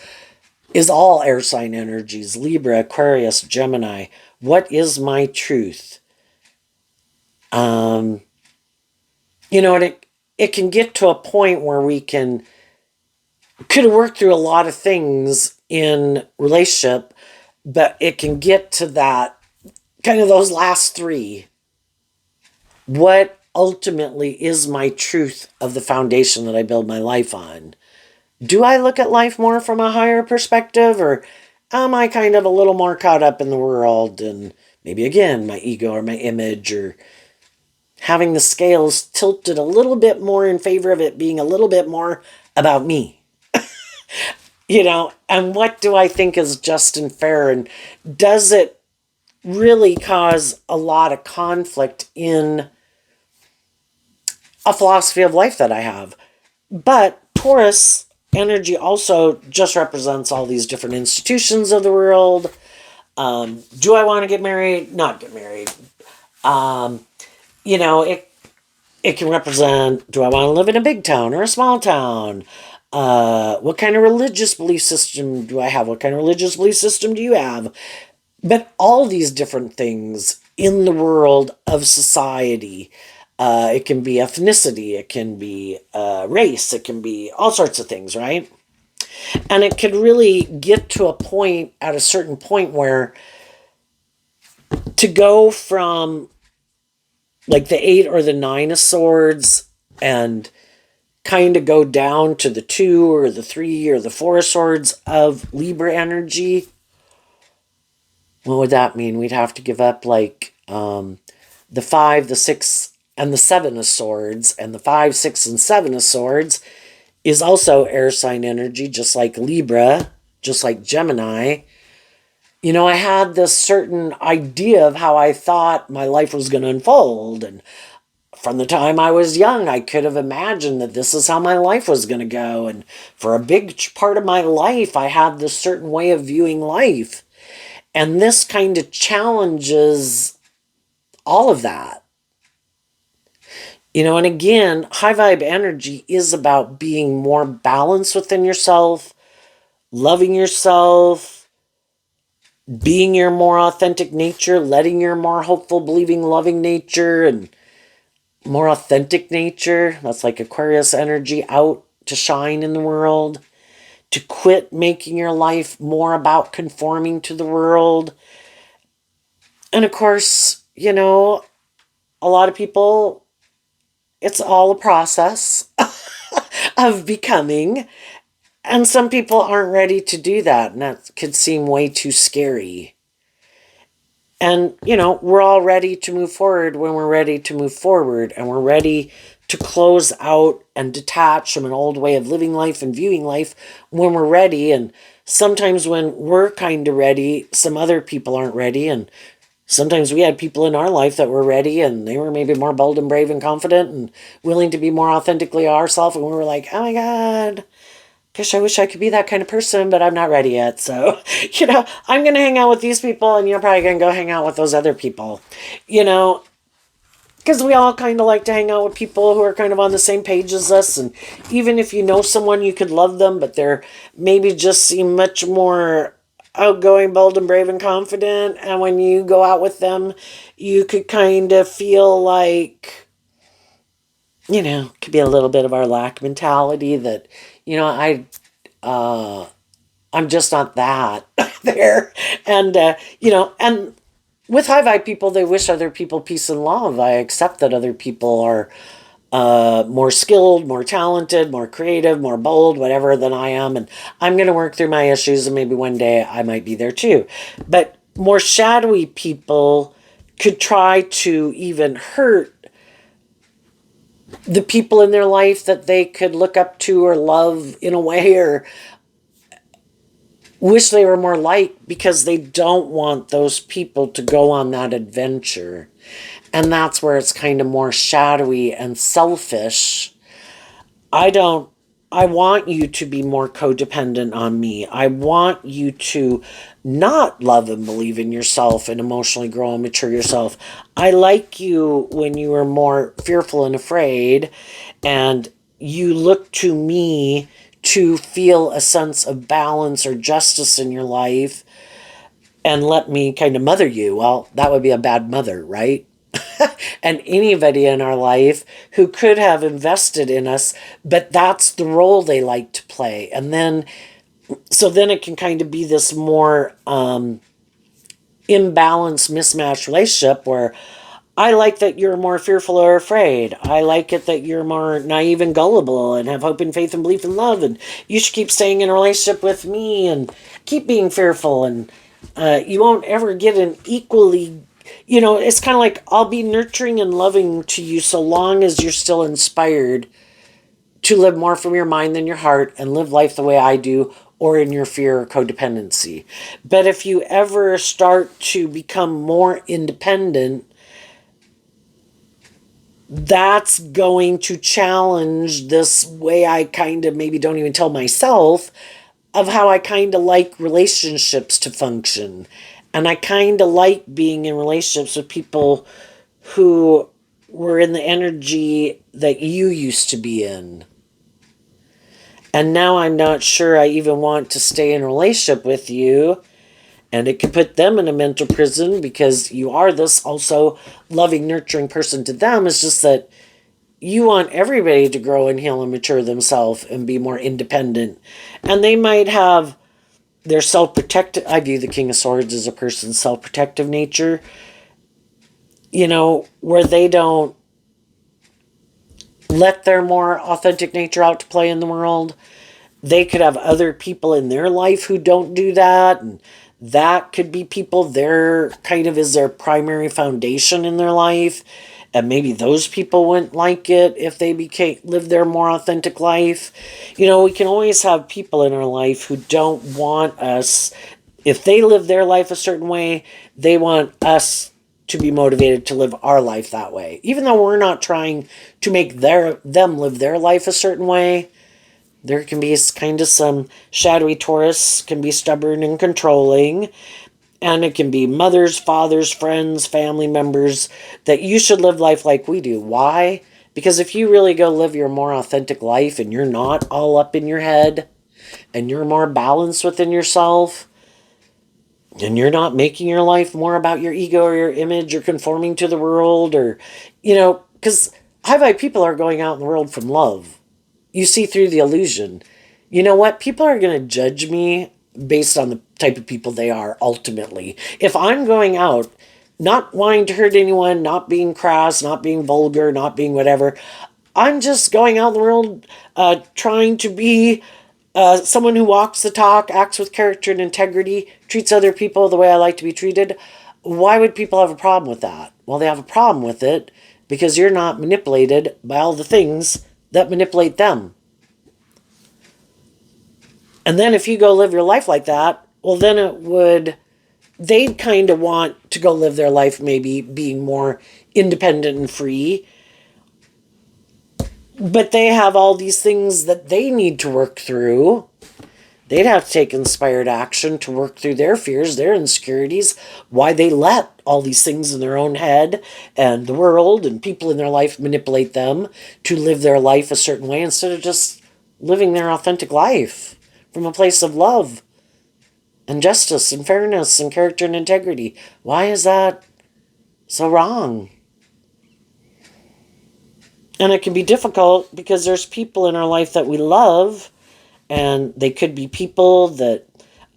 is all air sign energies: Libra, Aquarius, Gemini. What is my truth? And it can get to a point where we could have worked through a lot of things in relationship, but it can get to that kind of those last three. What ultimately is my truth of the foundation that I build my life on? Do I look at life more from a higher perspective, or am I kind of a little more caught up in the world and maybe again my ego or my image, or having the scales tilted a little bit more in favor of it being a little bit more about me? And what do I think is just and fair, and does it really cause a lot of conflict in a philosophy of life that I have? But Taurus energy also just represents all these different institutions of the world. Do I want to get married? Not get married. It can represent, do I want to live in a big town or a small town? What kind of religious belief system do I have? What kind of religious belief system do you have? But all these different things in the world of society. It can be ethnicity, it can be race, it can be all sorts of things, right? And it could really get to a point, at a certain point, where to go from like the 8 or the 9 of Swords and kind of go down to the 2 or the 3 or the 4 of Swords of Libra energy, what would that mean? We'd have to give up like the 5, the 6, and the 7 of Swords. And the 5, 6, and 7 of Swords is also air sign energy, just like Libra, just like Gemini. I had this certain idea of how I thought my life was going to unfold. And from the time I was young, I could have imagined that this is how my life was going to go. And for a big part of my life, I had this certain way of viewing life. And this kind of challenges all of that. And again, high vibe energy is about being more balanced within yourself, loving yourself, being your more authentic nature, letting your more hopeful, believing, loving nature and more authentic nature, that's like Aquarius energy, out to shine in the world, to quit making your life more about conforming to the world. And of course, a lot of people, it's all a process of becoming. And some people aren't ready to do that. And that could seem way too scary. And, we're all ready to move forward when we're ready to move forward. And we're ready to close out and detach from an old way of living life and viewing life when we're ready. And sometimes when we're kind of ready, some other people aren't ready. And sometimes we had people in our life that were ready and they were maybe more bold and brave and confident and willing to be more authentically ourselves. And we were like, oh my God, gosh, I wish I could be that kind of person, but I'm not ready yet. So, I'm going to hang out with these people and you're probably going to go hang out with those other people, you know, because we all kind of like to hang out with people who are kind of on the same page as us. And even if you know someone, you could love them, but they're maybe just seem much more outgoing, bold, and brave and confident. And when you go out with them, you could kind of feel like, could be a little bit of our lack mentality that, I'm just not that there. And, and with high vibe people, they wish other people peace and love. I accept that other people are more skilled, more talented, more creative, more bold, whatever than I am. And I'm going to work through my issues and maybe one day I might be there too. But more shadowy people could try to even hurt the people in their life that they could look up to or love in a way, or wish they were more like, because they don't want those people to go on that adventure. And that's where it's kind of more shadowy and selfish. I want you to be more codependent on me. I want you to not love and believe in yourself and emotionally grow and mature yourself. I like you when you are more fearful and afraid, and you look to me to feel a sense of balance or justice in your life and let me kind of mother you. Well, that would be a bad mother, right? And anybody in our life who could have invested in us, but that's the role they like to play. And then, so then it can kind of be this more imbalanced, mismatched relationship where I like that you're more fearful or afraid. I like it that you're more naive and gullible and have hope and faith and belief and love. And you should keep staying in a relationship with me and keep being fearful. And you won't ever get an equally, it's kind of like I'll be nurturing and loving to you so long as you're still inspired to live more from your mind than your heart and live life the way I do, or in your fear or codependency. But if you ever start to become more independent, that's going to challenge this way I kind of maybe don't even tell myself of how I kind of like relationships to function. And I kind of like being in relationships with people who were in the energy that you used to be in. And now I'm not sure I even want to stay in a relationship with you. And it could put them in a mental prison because you are this also loving, nurturing person to them. It's just that you want everybody to grow and heal and mature themselves and be more independent. And they might have their self-protective, I view the King of Swords as a person's self-protective nature, where they don't let their more authentic nature out to play in the world. They could have other people in their life who don't do that, and that could be people there kind of is their primary foundation in their life, and maybe those people wouldn't like it if they live their more authentic life. We can always have people in our life who don't want us, if they live their life a certain way, they want us to be motivated to live our life that way, even though we're not trying to make them live their life a certain way. There can be kind of some shadowy Taurus, can be stubborn and controlling. And it can be mothers, fathers, friends, family members that you should live life like we do. Why? Because if you really go live your more authentic life and you're not all up in your head and you're more balanced within yourself and you're not making your life more about your ego or your image or conforming to the world, or, because high vibe people are going out in the world from love. You see through the illusion. You know what? People are going to judge me based on the type of people they are ultimately. If I'm going out not wanting to hurt anyone, not being crass, not being vulgar, not being whatever, I'm just going out in the world trying to be someone who walks the talk, acts with character and integrity, treats other people the way I like to be treated. Why would people have a problem with that? Well, they have a problem with it because you're not manipulated by all the things that manipulate them. And then if you go live your life like that, well, then they'd kind of want to go live their life maybe being more independent and free. But they have all these things that they need to work through. They'd have to take inspired action to work through their fears, their insecurities, why they let all these things in their own head and the world and people in their life manipulate them to live their life a certain way instead of just living their authentic life from a place of love and justice and fairness and character and integrity. Why is that so wrong? And it can be difficult because there's people in our life that we love, and they could be people that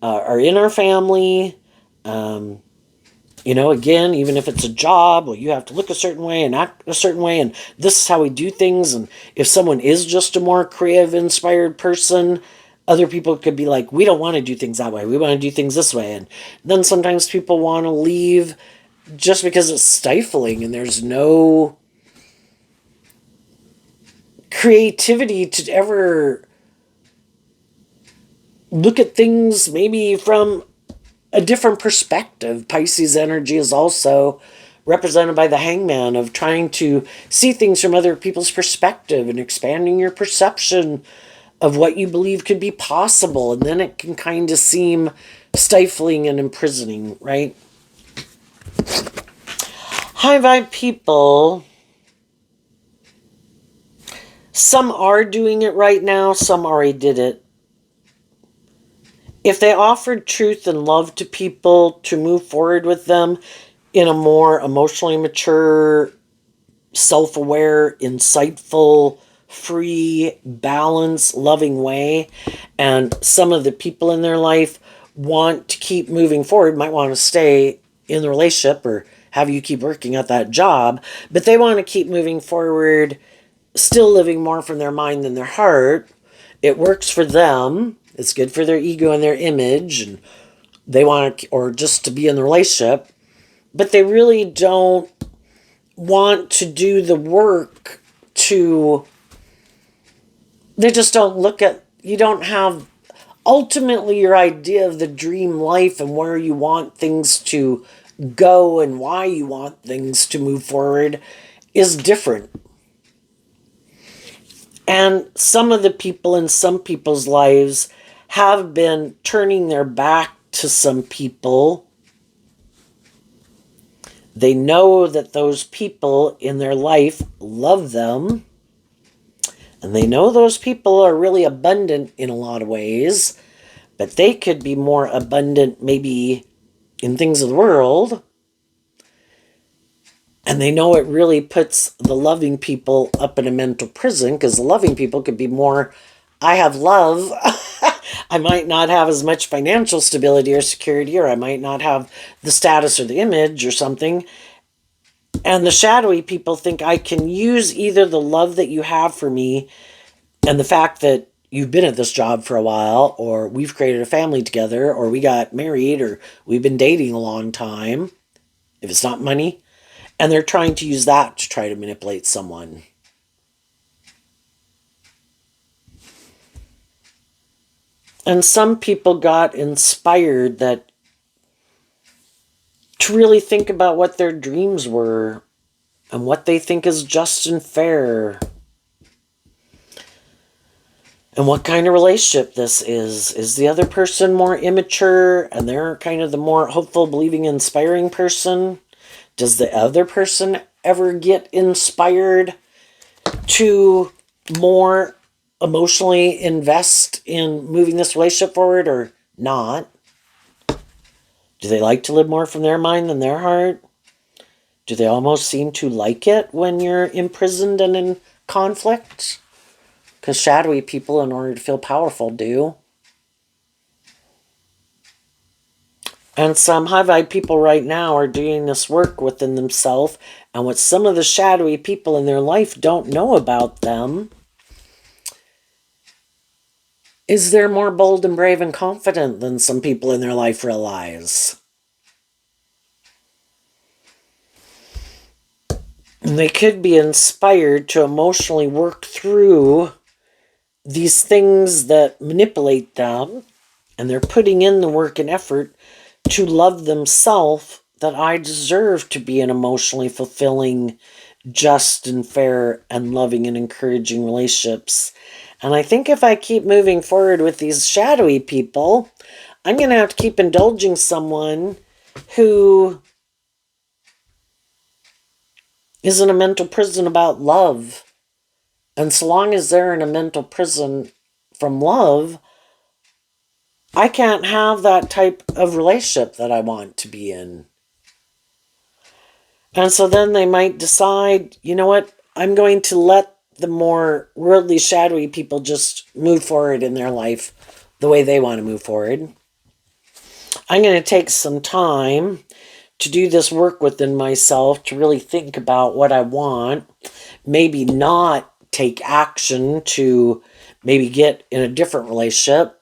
are in our family. Again, even if it's a job, well, you have to look a certain way and act a certain way, and this is how we do things. And if someone is just a more creative, inspired person, other people could be like, we don't want to do things that way. We want to do things this way. And then sometimes people want to leave just because it's stifling and there's no creativity to ever look at things maybe from a different perspective. Pisces energy is also represented by the hangman of trying to see things from other people's perspective and expanding your perception of what you believe could be possible. And then it can kind of seem stifling and imprisoning, right? High vibe people, some are doing it right now, some already did it. If they offered truth and love to people to move forward with them in a more emotionally mature, self-aware, insightful, free, balanced, loving way, and some of the people in their life want to keep moving forward, might want to stay in the relationship or have you keep working at that job, but they want to keep moving forward, still living more from their mind than their heart. It works for them. It's good for their ego and their image, and they want to, or just to be in the relationship, but they really don't want to do the work they just don't look at, you don't have ultimately your idea of the dream life and where you want things to go and why you want things to move forward is different. And some of the people in some people's lives have been turning their back to some people. They know that those people in their life love them. And they know those people are really abundant in a lot of ways. But they could be more abundant maybe in things of the world. And they know it really puts the loving people up in a mental prison, because the loving people could be more, I have love. I might not have as much financial stability or security, or I might not have the status or the image or something. And the shadowy people think I can use either the love that you have for me and the fact that you've been at this job for a while, or we've created a family together, or we got married, or we've been dating a long time, if it's not money. And they're trying to use that to try to manipulate someone. And some people got inspired to really think about what their dreams were and what they think is just and fair. And what kind of relationship this is. Is the other person more immature and they're kind of the more hopeful, believing, inspiring person? Does the other person ever get inspired to more emotionally invest in moving this relationship forward or not? Do they like to live more from their mind than their heart? Do they almost seem to like it when you're imprisoned and in conflict? Because shadowy people, in order to feel powerful, do. And some high vibe people right now are doing this work within themselves, and what some of the shadowy people in their life don't know about them is they're more bold and brave and confident than some people in their life realize. And they could be inspired to emotionally work through these things that manipulate them, and they're putting in the work and effort to love themselves, that I deserve to be in emotionally fulfilling, just and fair and loving and encouraging relationships. And I think if I keep moving forward with these shadowy people, I'm going to have to keep indulging someone who is in a mental prison about love. And so long as they're in a mental prison from love, I can't have that type of relationship that I want to be in. And so then they might decide, you know what, I'm going to let the more worldly, shadowy people just move forward in their life the way they want to move forward. I'm going to take some time to do this work within myself, to really think about what I want, maybe not take action to maybe get in a different relationship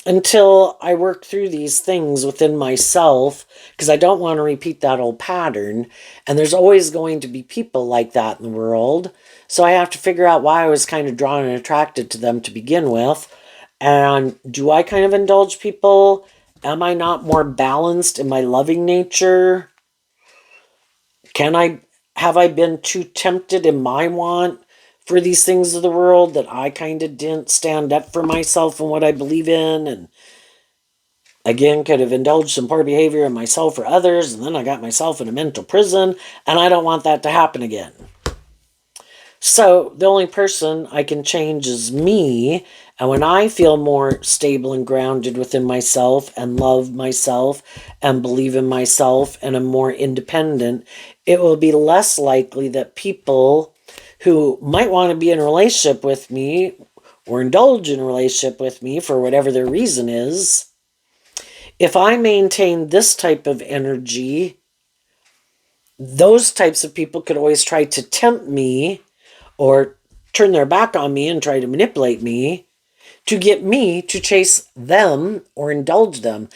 until I work through these things within myself, because I don't want to repeat that old pattern. And there's always going to be people like that in the world. So I have to figure out why I was kind of drawn and attracted to them to begin with. And do I kind of indulge people? Am I not more balanced in my loving nature? Have I been too tempted in my want for these things of the world, that I kind of didn't stand up for myself and what I believe in, and again could have indulged some poor behavior in myself or others, and then I got myself in a mental prison, and I don't want that to happen again. So the only person I can change is me. And when I feel more stable and grounded within myself and love myself and believe in myself and am more independent, it will be less likely that people who might want to be in a relationship with me or indulge in a relationship with me for whatever their reason is, if I maintain this type of energy, those types of people could always try to tempt me or turn their back on me and try to manipulate me to get me to chase them or indulge them.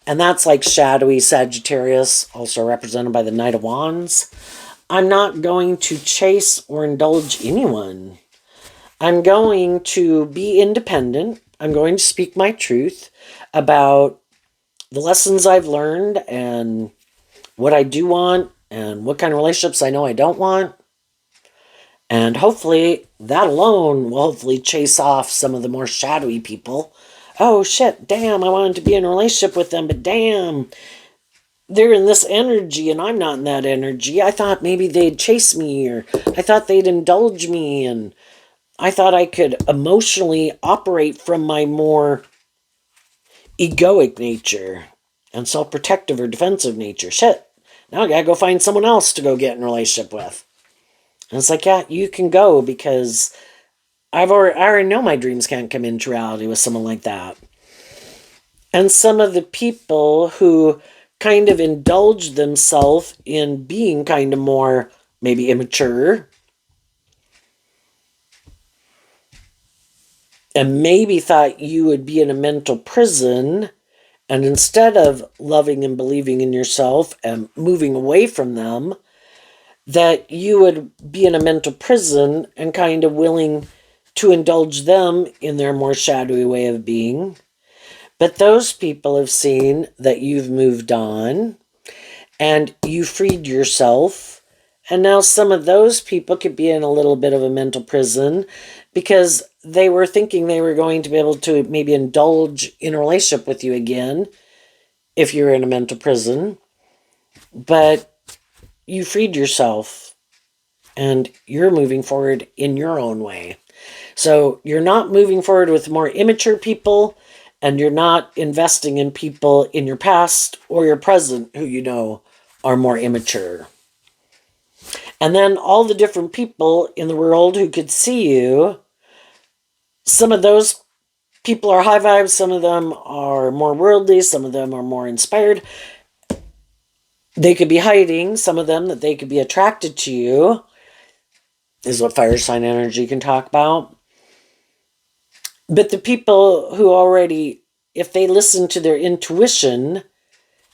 And that's like shadowy Sagittarius, also represented by the Knight of Wands. I'm not going to chase or indulge anyone. I'm going to be independent. I'm going to speak my truth about the lessons I've learned and what I do want and what kind of relationships I know I don't want. And hopefully that alone will hopefully chase off some of the more shadowy people. Oh shit, damn, I wanted to be in a relationship with them, but damn, they're in this energy and I'm not in that energy. I thought maybe they'd chase me, or I thought they'd indulge me, and I thought I could emotionally operate from my more egoic nature and self-protective or defensive nature. Shit, now I gotta go find someone else to go get in a relationship with. And it's like, yeah, you can go, because I already know my dreams can't come into reality with someone like that. And some of the people who kind of indulge themselves in being kind of more maybe immature and maybe thought you would be in a mental prison, and instead of loving and believing in yourself and moving away from them, that you would be in a mental prison and kind of willing to indulge them in their more shadowy way of being. But those people have seen that you've moved on and you freed yourself. And now some of those people could be in a little bit of a mental prison because they were thinking they were going to be able to maybe indulge in a relationship with you again if you're in a mental prison. But you freed yourself and you're moving forward in your own way. So you're not moving forward with more immature people, and you're not investing in people in your past or your present who you know are more immature. And then all the different people in the world who could see you, some of those people are high vibes, some of them are more worldly, some of them are more inspired. They could be hiding, some of them that they could be attracted to you, is what fire sign energy can talk about. But the people who already, if they listen to their intuition,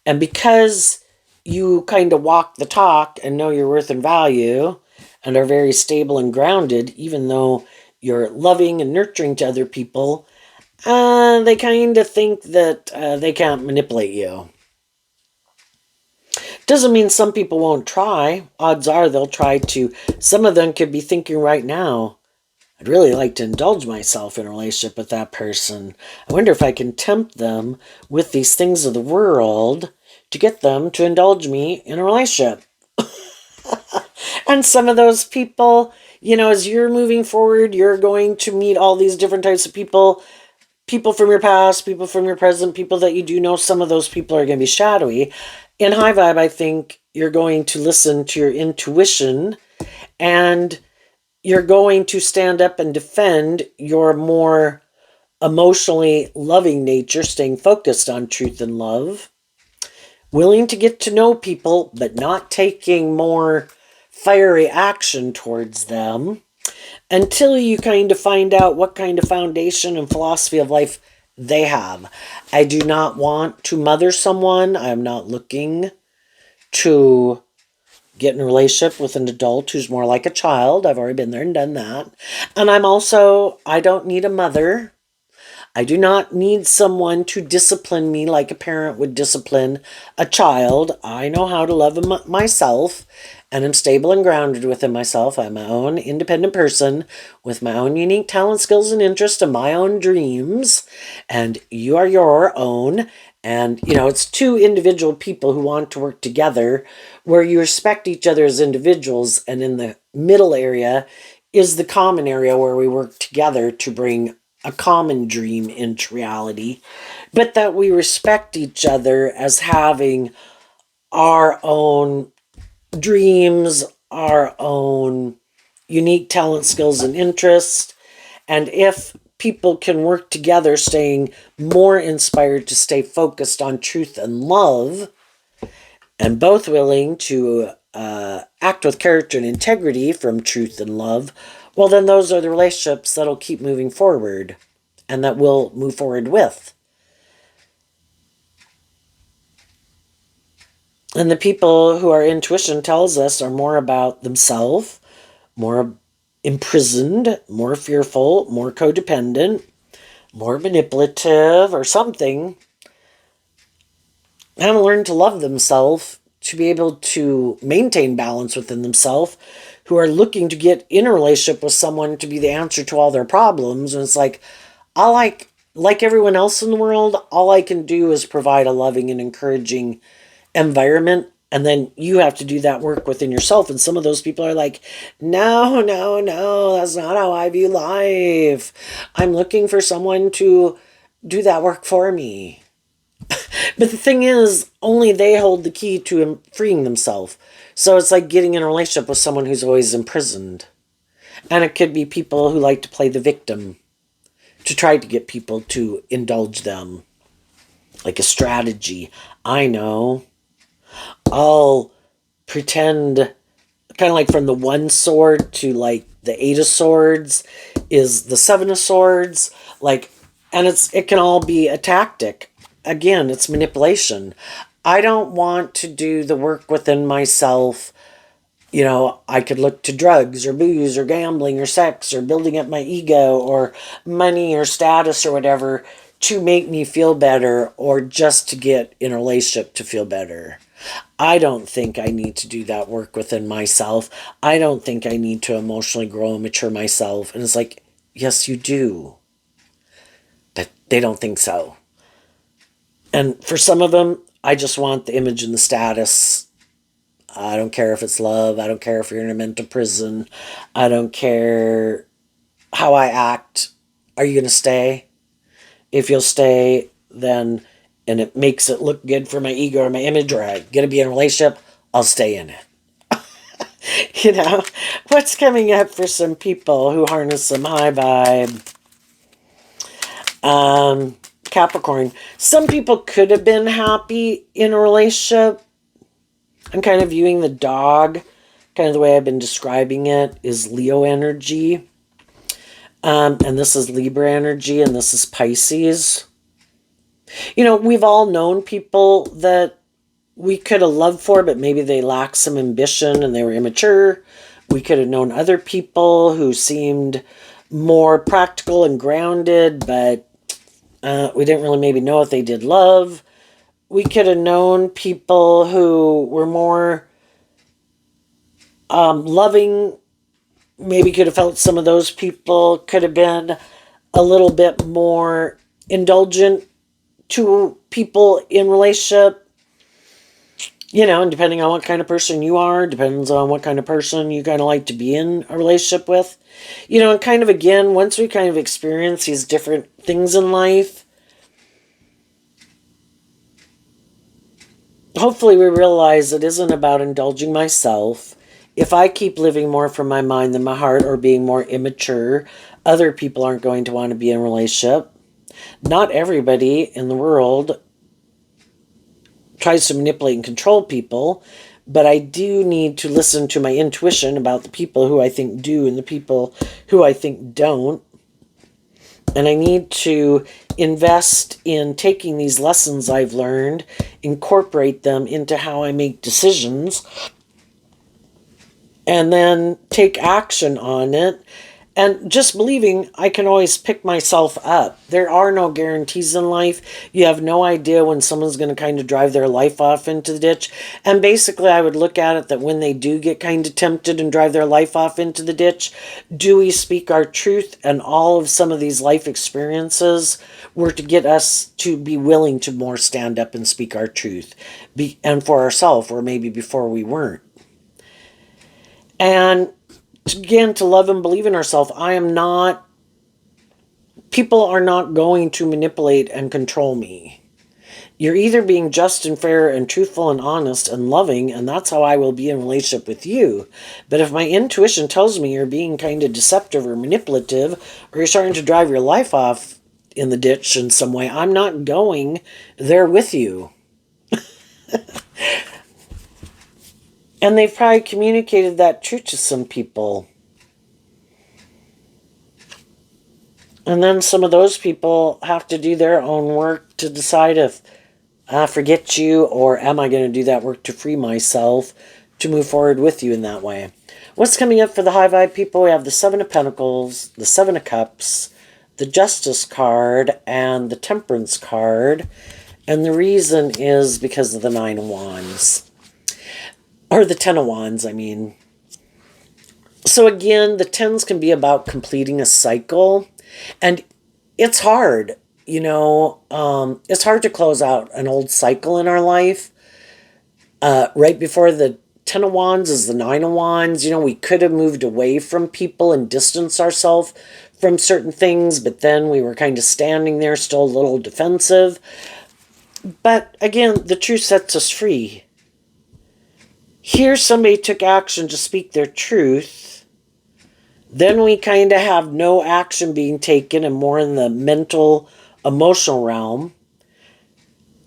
and because you kind of walk the talk and know your worth and value and are very stable and grounded, even though you're loving and nurturing to other people, they kind of think that they can't manipulate you. Doesn't mean some people won't try. Odds are they'll try to. Some of them could be thinking right now, I'd really like to indulge myself in a relationship with that person. I wonder if I can tempt them with these things of the world to get them to indulge me in a relationship. And some of those people, as you're moving forward, you're going to meet all these different types of people. People from your past, people from your present, people that you do know. Some of those people are going to be shadowy. In high vibe, I think you're going to listen to your intuition, and you're going to stand up and defend your more emotionally loving nature, staying focused on truth and love, willing to get to know people, but not taking more fiery action towards them until you kind of find out what kind of foundation and philosophy of life they have. I do not want to mother someone. I'm not looking to get in a relationship with an adult who's more like a child. I've already been there and done that. And I don't need a mother. I do not need someone to discipline me like a parent would discipline a child. I know how to love myself, and I'm stable and grounded within myself. I'm my own independent person with my own unique talent, skills, and interests, and my own dreams. And you are your own. And, it's two individual people who want to work together where you respect each other as individuals. And in the middle area is the common area where we work together to bring a common dream into reality, but that we respect each other as having our own dreams, our own unique talent, skills, and interests. And if people can work together, staying more inspired to stay focused on truth and love, and both willing to act with character and integrity from truth and love, well, then those are the relationships that'll keep moving forward and that we'll move forward with. And the people who our intuition tells us are more about themselves, more imprisoned, more fearful, more codependent, more manipulative or something, haven't learned to love themselves, to be able to maintain balance within themselves, who are looking to get in a relationship with someone to be the answer to all their problems. And it's like everyone else in the world, all I can do is provide a loving and encouraging environment. And then you have to do that work within yourself. And some of those people are like, no, that's not how I view life. I'm looking for someone to do that work for me. But the thing is, only they hold the key to freeing themselves. So it's like getting in a relationship with someone who's always imprisoned. And it could be people who like to play the victim, to try to get people to indulge them. Like a strategy. I know. I'll pretend, kind of like from the one sword to like the 8 of swords is the 7 of swords. And it can all be a tactic. Again, it's manipulation. I don't want to do the work within myself. I could look to drugs or booze or gambling or sex or building up my ego or money or status or whatever to make me feel better, or just to get in a relationship to feel better. I don't think I need to do that work within myself. I don't think I need to emotionally grow and mature myself. And it's like, yes, you do. But they don't think so. And for some of them, I just want the image and the status. I don't care if it's love. I don't care if you're in a mental prison. I don't care how I act. Are you going to stay? If you'll stay, then, and it makes it look good for my ego or my image, or I'm going to be in a relationship, I'll stay in it. What's coming up for some people who harness some high vibe? Capricorn. Some people could have been happy in a relationship. I'm kind of viewing the dog, kind of the way I've been describing it, is Leo energy. And this is Libra energy, and this is Pisces. We've all known people that we could have loved for, but maybe they lacked some ambition and they were immature. We could have known other people who seemed more practical and grounded, but we didn't really maybe know if they did love. We could have known people who were more loving. Maybe could have felt some of those people could have been a little bit more indulgent to people in relationship. And depending on what kind of person you are, depends on what kind of person you kind of like to be in a relationship with. And kind of again, once we kind of experience these different things in life, hopefully we realize it isn't about indulging myself. If I keep living more from my mind than my heart or being more immature, other people aren't going to want to be in a relationship. Not everybody in the world tries to manipulate and control people, but I do need to listen to my intuition about the people who I think do and the people who I think don't. And I need to invest in taking these lessons I've learned, incorporate them into how I make decisions, and then take action on it. And just believing I can always pick myself up. There are no guarantees in life. You have no idea when someone's going to kind of drive their life off into the ditch. And basically, I would look at it that when they do get kind of tempted and drive their life off into the ditch, do we speak our truth? And all of some of these life experiences were to get us to be willing to more stand up and speak our truth. And for ourselves, or maybe before we weren't. And again, to love and believe in ourselves. People are not going to manipulate and control me. You're either being just and fair and truthful and honest and loving, and that's how I will be in relationship with you. But if my intuition tells me you're being kind of deceptive or manipulative, or you're starting to drive your life off in the ditch in some way, I'm not going there with you. And they've probably communicated that truth to some people. And then some of those people have to do their own work to decide if I forget you, or am I going to do that work to free myself to move forward with you in that way. What's coming up for the high vibe people? We have the Seven of Pentacles, the Seven of Cups, the Justice card, and the Temperance card. And the reason is because of the Nine of Wands. Or the Ten of Wands, I mean. So again, the tens can be about completing a cycle. And it's hard, it's hard to close out an old cycle in our life. Right before the Ten of Wands is the Nine of Wands. We could have moved away from people and distanced ourselves from certain things, but then we were kind of standing there still a little defensive. But again, the truth sets us free. Here somebody took action to speak their truth. Then we kind of have no action being taken and more in the mental, emotional realm.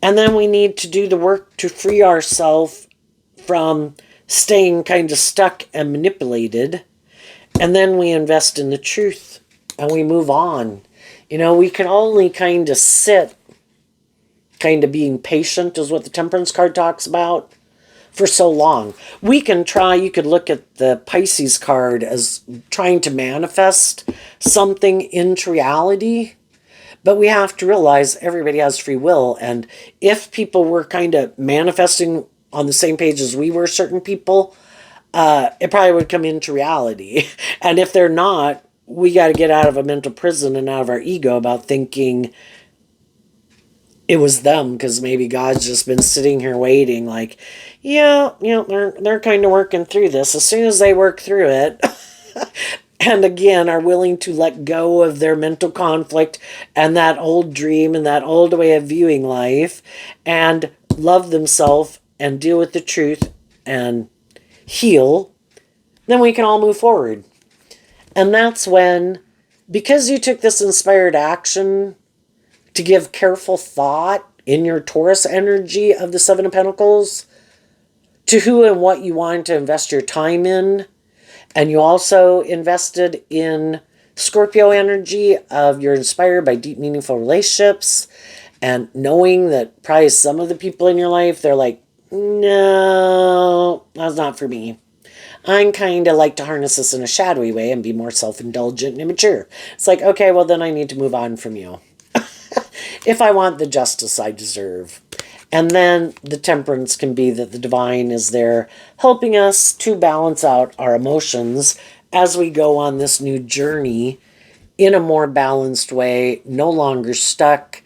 And then we need to do the work to free ourselves from staying kind of stuck and manipulated. And then we invest in the truth and we move on. We can only kind of sit, kind of being patient is what the Temperance card talks about, for so long. We can try, you could look at the Pisces card as trying to manifest something into reality, but we have to realize everybody has free will, and if people were kind of manifesting on the same page as we were, certain people, it probably would come into reality. And if they're not, we got to get out of a mental prison and out of our ego about thinking it was them, because maybe God's just been sitting here waiting like, they're kind of working through this. As soon as they work through it, and again, are willing to let go of their mental conflict and that old dream and that old way of viewing life and love themselves and deal with the truth and heal, then we can all move forward. And that's when, because you took this inspired action to give careful thought in your Taurus energy of the Seven of Pentacles to who and what you want to invest your time in, and you also invested in Scorpio energy of you're inspired by deep, meaningful relationships, and knowing that probably some of the people in your life, they're like, no, that's not for me. I'm kind of like to harness this in a shadowy way and be more self-indulgent and immature. It's like, okay, well, then I need to move on from you if I want the justice I deserve. And then the temperance can be that the divine is there helping us to balance out our emotions as we go on this new journey in a more balanced way, no longer stuck,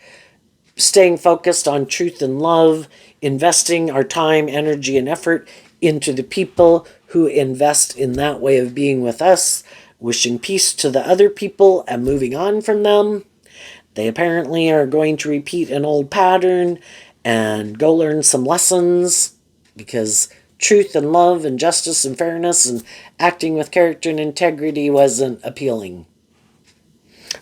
staying focused on truth and love, investing our time, energy, and effort into the people who invest in that way of being with us, wishing peace to the other people and moving on from them. They apparently are going to repeat an old pattern and go learn some lessons because truth and love and justice and fairness and acting with character and integrity wasn't appealing.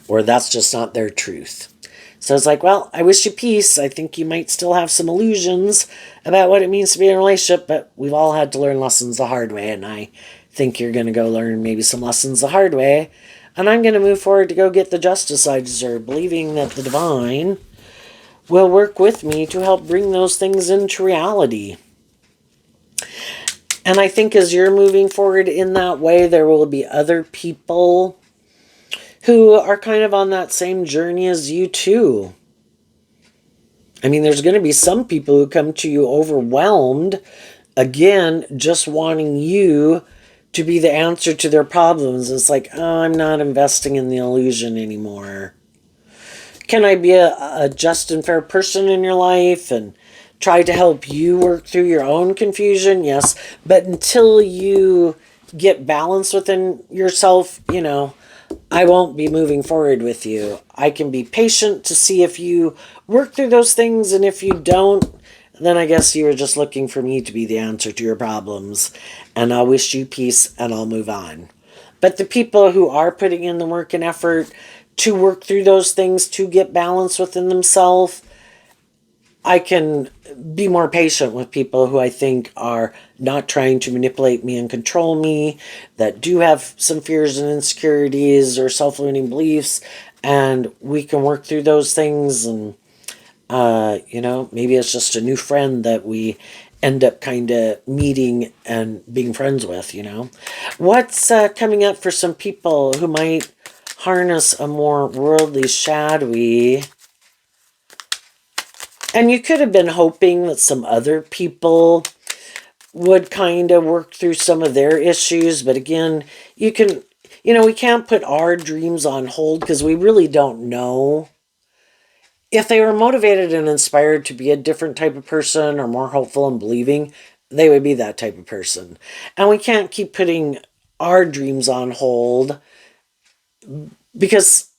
Or that's just not their truth. So it's like, well, I wish you peace. I think you might still have some illusions about what it means to be in a relationship, but we've all had to learn lessons the hard way, and I think you're going to go learn maybe some lessons the hard way. And I'm going to move forward to go get the justice I deserve, believing that the divine will work with me to help bring those things into reality. And I think as you're moving forward in that way, there will be other people who are kind of on that same journey as you too. I mean, there's going to be some people who come to you overwhelmed, again, just wanting you to be the answer to their problems. It's like, oh, I'm not investing in the illusion anymore. Can I be a just and fair person in your life and try to help you work through your own confusion? Yes. But until you get balance within yourself, I won't be moving forward with you. I can be patient to see if you work through those things, and if you don't, then I guess you were just looking for me to be the answer to your problems, and I'll wish you peace and I'll move on. But the people who are putting in the work and effort to work through those things, to get balance within themselves, I can be more patient with people who I think are not trying to manipulate me and control me, that do have some fears and insecurities or self-limiting beliefs, and we can work through those things. And, maybe it's just a new friend that we end up kind of meeting and being friends with. What's coming up for some people who might harness a more worldly, shadowy. And you could have been hoping that some other people would kind of work through some of their issues. But again, we can't put our dreams on hold because we really don't know. If they were motivated and inspired to be a different type of person or more hopeful and believing, they would be that type of person. And we can't keep putting our dreams on hold because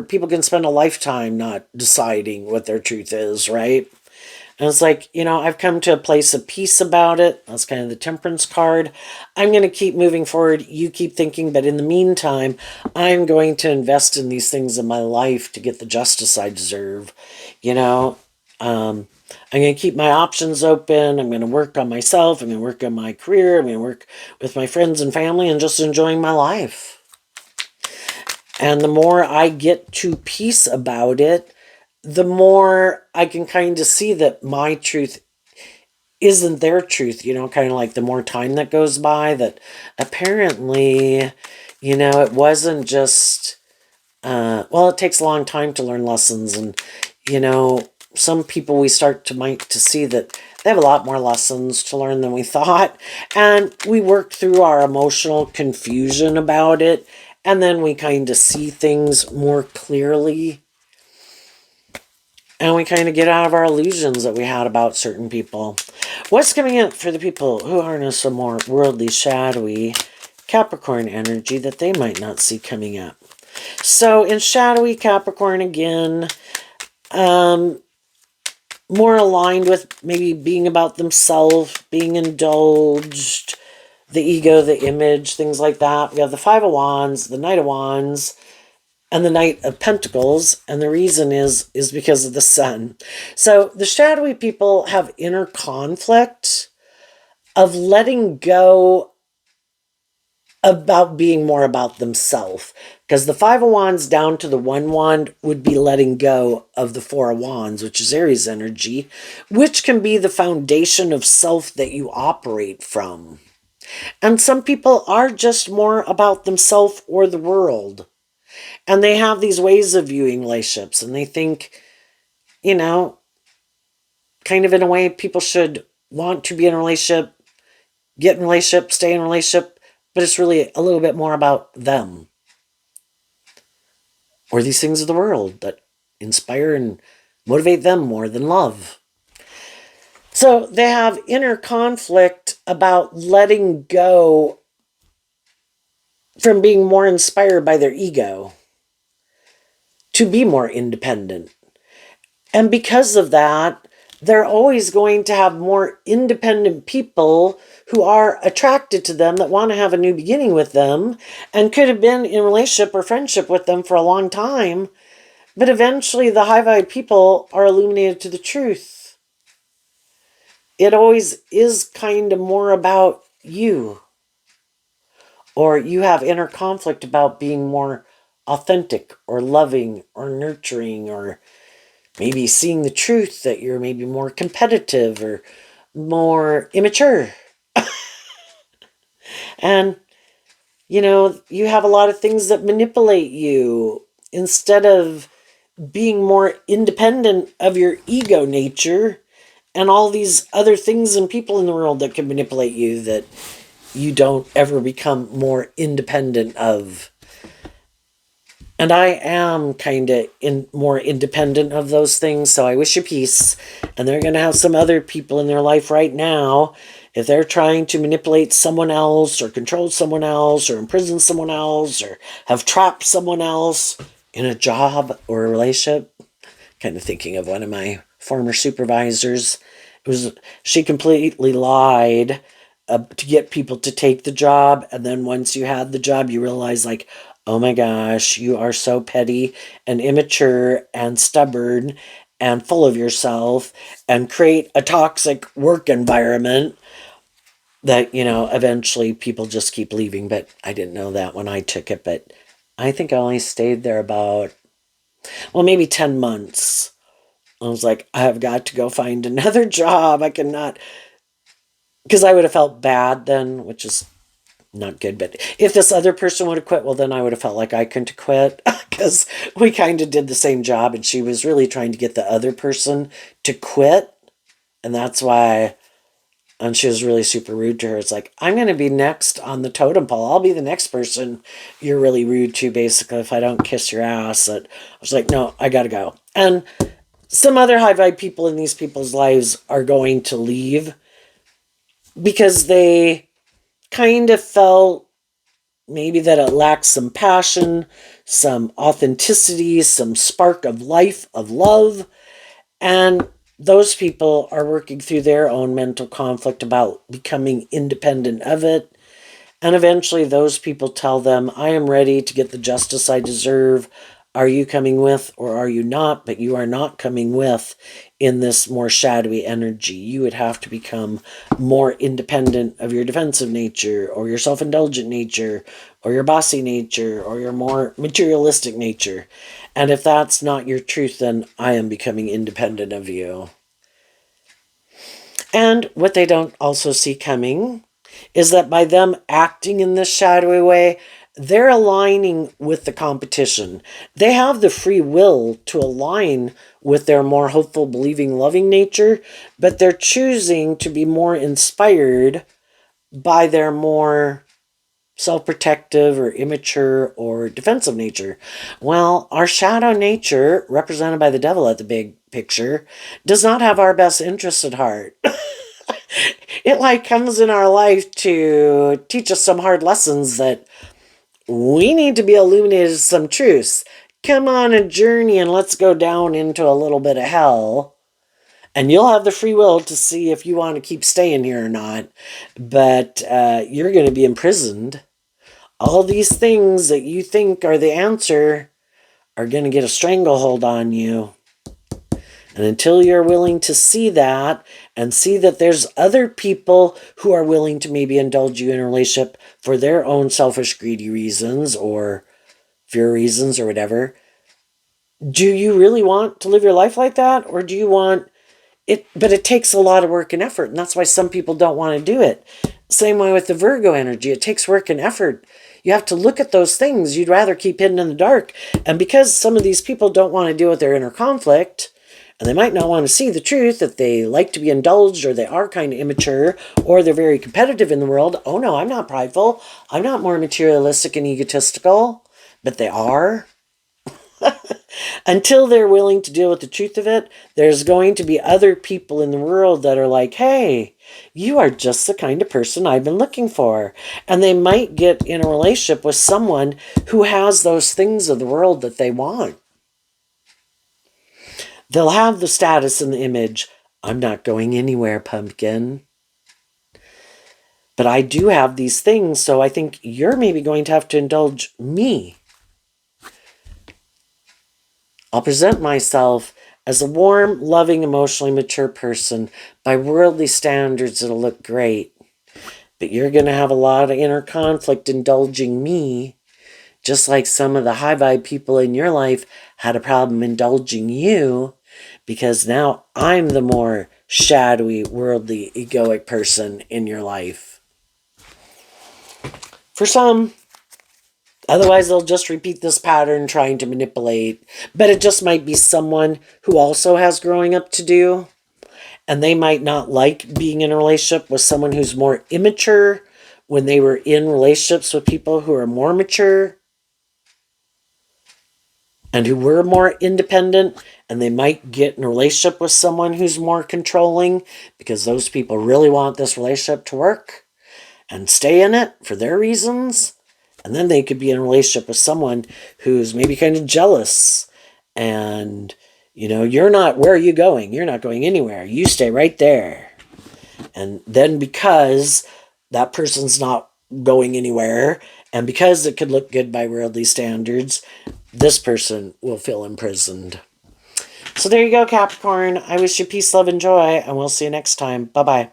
people can spend a lifetime not deciding what their truth is, right? And it's like, I've come to a place of peace about it. That's kind of the temperance card. I'm going to keep moving forward. You keep thinking, but in the meantime, I'm going to invest in these things in my life to get the justice I deserve. I'm going to keep my options open. I'm going to work on myself. I'm going to work on my career. I'm going to work with my friends and family and just enjoying my life. And the more I get to peace about it, the more I can kind of see that my truth isn't their truth, kind of like the more time that goes by, that apparently, it wasn't just, it takes a long time to learn lessons. And, some people we start to see that they have a lot more lessons to learn than we thought. And we work through our emotional confusion about it. And then we kind of see things more clearly. And we kind of get out of our illusions that we had about certain people. What's coming up for the people who harness a more worldly, shadowy Capricorn energy that they might not see coming up? So in shadowy Capricorn again, more aligned with maybe being about themselves, being indulged, the ego, the image, things like that. We have the Five of Wands, the Knight of Wands, and the Knight of Pentacles, and the reason is because of the Sun. So the shadowy people have inner conflict of letting go about being more about themselves. Because the Five of Wands down to the One Wand would be letting go of the Four of Wands, which is Aries energy, which can be the foundation of self that you operate from. And some people are just more about themselves or the world. And they have these ways of viewing relationships, and they think, you know, kind of in a way people should want to be in a relationship, get in a relationship, stay in a relationship, but it's really a little bit more about them. Or these things of the world that inspire and motivate them more than love. So they have inner conflict about letting go from being more inspired by their ego to be more independent. And because of that, they're always going to have more independent people who are attracted to them, that want to have a new beginning with them, and could have been in relationship or friendship with them for a long time. But eventually the high vibe people are illuminated to the truth. It always is kind of more about you. Or you have inner conflict about being more authentic or loving or nurturing, or maybe seeing the truth that you're maybe more competitive or more immature. And, you have a lot of things that manipulate you instead of being more independent of your ego nature, and all these other things and people in the world that can manipulate you that you don't ever become more independent of. And I am kind of more independent of those things, so I wish you peace. And they're going to have some other people in their life right now, if they're trying to manipulate someone else or control someone else or imprison someone else or have trapped someone else in a job or a relationship. Kind of thinking of one of my former supervisors. She completely lied to get people to take the job, and then once you had the job, you realize, like, oh my gosh, you are so petty and immature and stubborn and full of yourself, and create a toxic work environment that, eventually people just keep leaving. But I didn't know that when I took it, but I think I only stayed there about, maybe 10 months. I was like, I have got to go find another job. I cannot, because I would have felt bad then, which is not good. But if this other person would have quit, well, then I would have felt like I couldn't quit, because we kind of did the same job, and she was really trying to get the other person to quit. And that's why, and she was really super rude to her. It's like, I'm going to be next on the totem pole. I'll be the next person you're really rude to, basically, if I don't kiss your ass. I was like, no, I got to go. And some other high vibe people in these people's lives are going to leave because they kind of felt maybe that it lacks some passion, some authenticity, some spark of life, of love. And those people are working through their own mental conflict about becoming independent of it. And eventually those people tell them, I am ready to get the justice I deserve. Are you coming with or are you not? But you are not coming with in this more shadowy energy. You would have to become more independent of your defensive nature or your self-indulgent nature or your bossy nature or your more materialistic nature. And if that's not your truth, then I am becoming independent of you. And what they don't also see coming is that by them acting in this shadowy way, they're aligning with the competition. They have the free will to align with their more hopeful, believing, loving nature, but they're choosing to be more inspired by their more self-protective or immature or defensive nature. Well, our shadow nature, represented by the devil at the big picture, does not have our best interests at heart. It comes in our life to teach us some hard lessons that we need to be illuminated to some truths. Come on a journey and let's go down into a little bit of hell. And you'll have the free will to see if you want to keep staying here or not. But you're going to be imprisoned. All these things that you think are the answer are going to get a stranglehold on you. And until you're willing to see that and see that there's other people who are willing to maybe indulge you in a relationship for their own selfish, greedy reasons or fear reasons or whatever, do you really want to live your life like that? Or do you want it? But it takes a lot of work and effort. And that's why some people don't want to do it. Same way with the Virgo energy. It takes work and effort. You have to look at those things you'd rather keep hidden in the dark. And because some of these people don't want to deal with their inner conflict, and they might not want to see the truth that they like to be indulged, or they are kind of immature, or they're very competitive in the world. Oh no, I'm not prideful. I'm not more materialistic and egotistical. But they are. Until they're willing to deal with the truth of it, there's going to be other people in the world that are like, hey, you are just the kind of person I've been looking for. And they might get in a relationship with someone who has those things of the world that they want. They'll have the status and the image, I'm not going anywhere, pumpkin. But I do have these things, so I think you're maybe going to have to indulge me. I'll present myself as a warm, loving, emotionally mature person. By worldly standards, it'll look great. But you're going to have a lot of inner conflict indulging me, just like some of the high vibe people in your life had a problem indulging you, because now I'm the more shadowy, worldly, egoic person in your life. For some, otherwise they'll just repeat this pattern trying to manipulate. But it just might be someone who also has growing up to do. And they might not like being in a relationship with someone who's more immature when they were in relationships with people who are more mature and who were more independent. And they might get in a relationship with someone who's more controlling because those people really want this relationship to work and stay in it for their reasons. And then they could be in a relationship with someone who's maybe kind of jealous and, you're not, where are you going? You're not going anywhere. You stay right there. And then because that person's not going anywhere, and because it could look good by worldly standards, this person will feel imprisoned. So there you go, Capricorn. I wish you peace, love, and joy, and we'll see you next time. Bye-bye.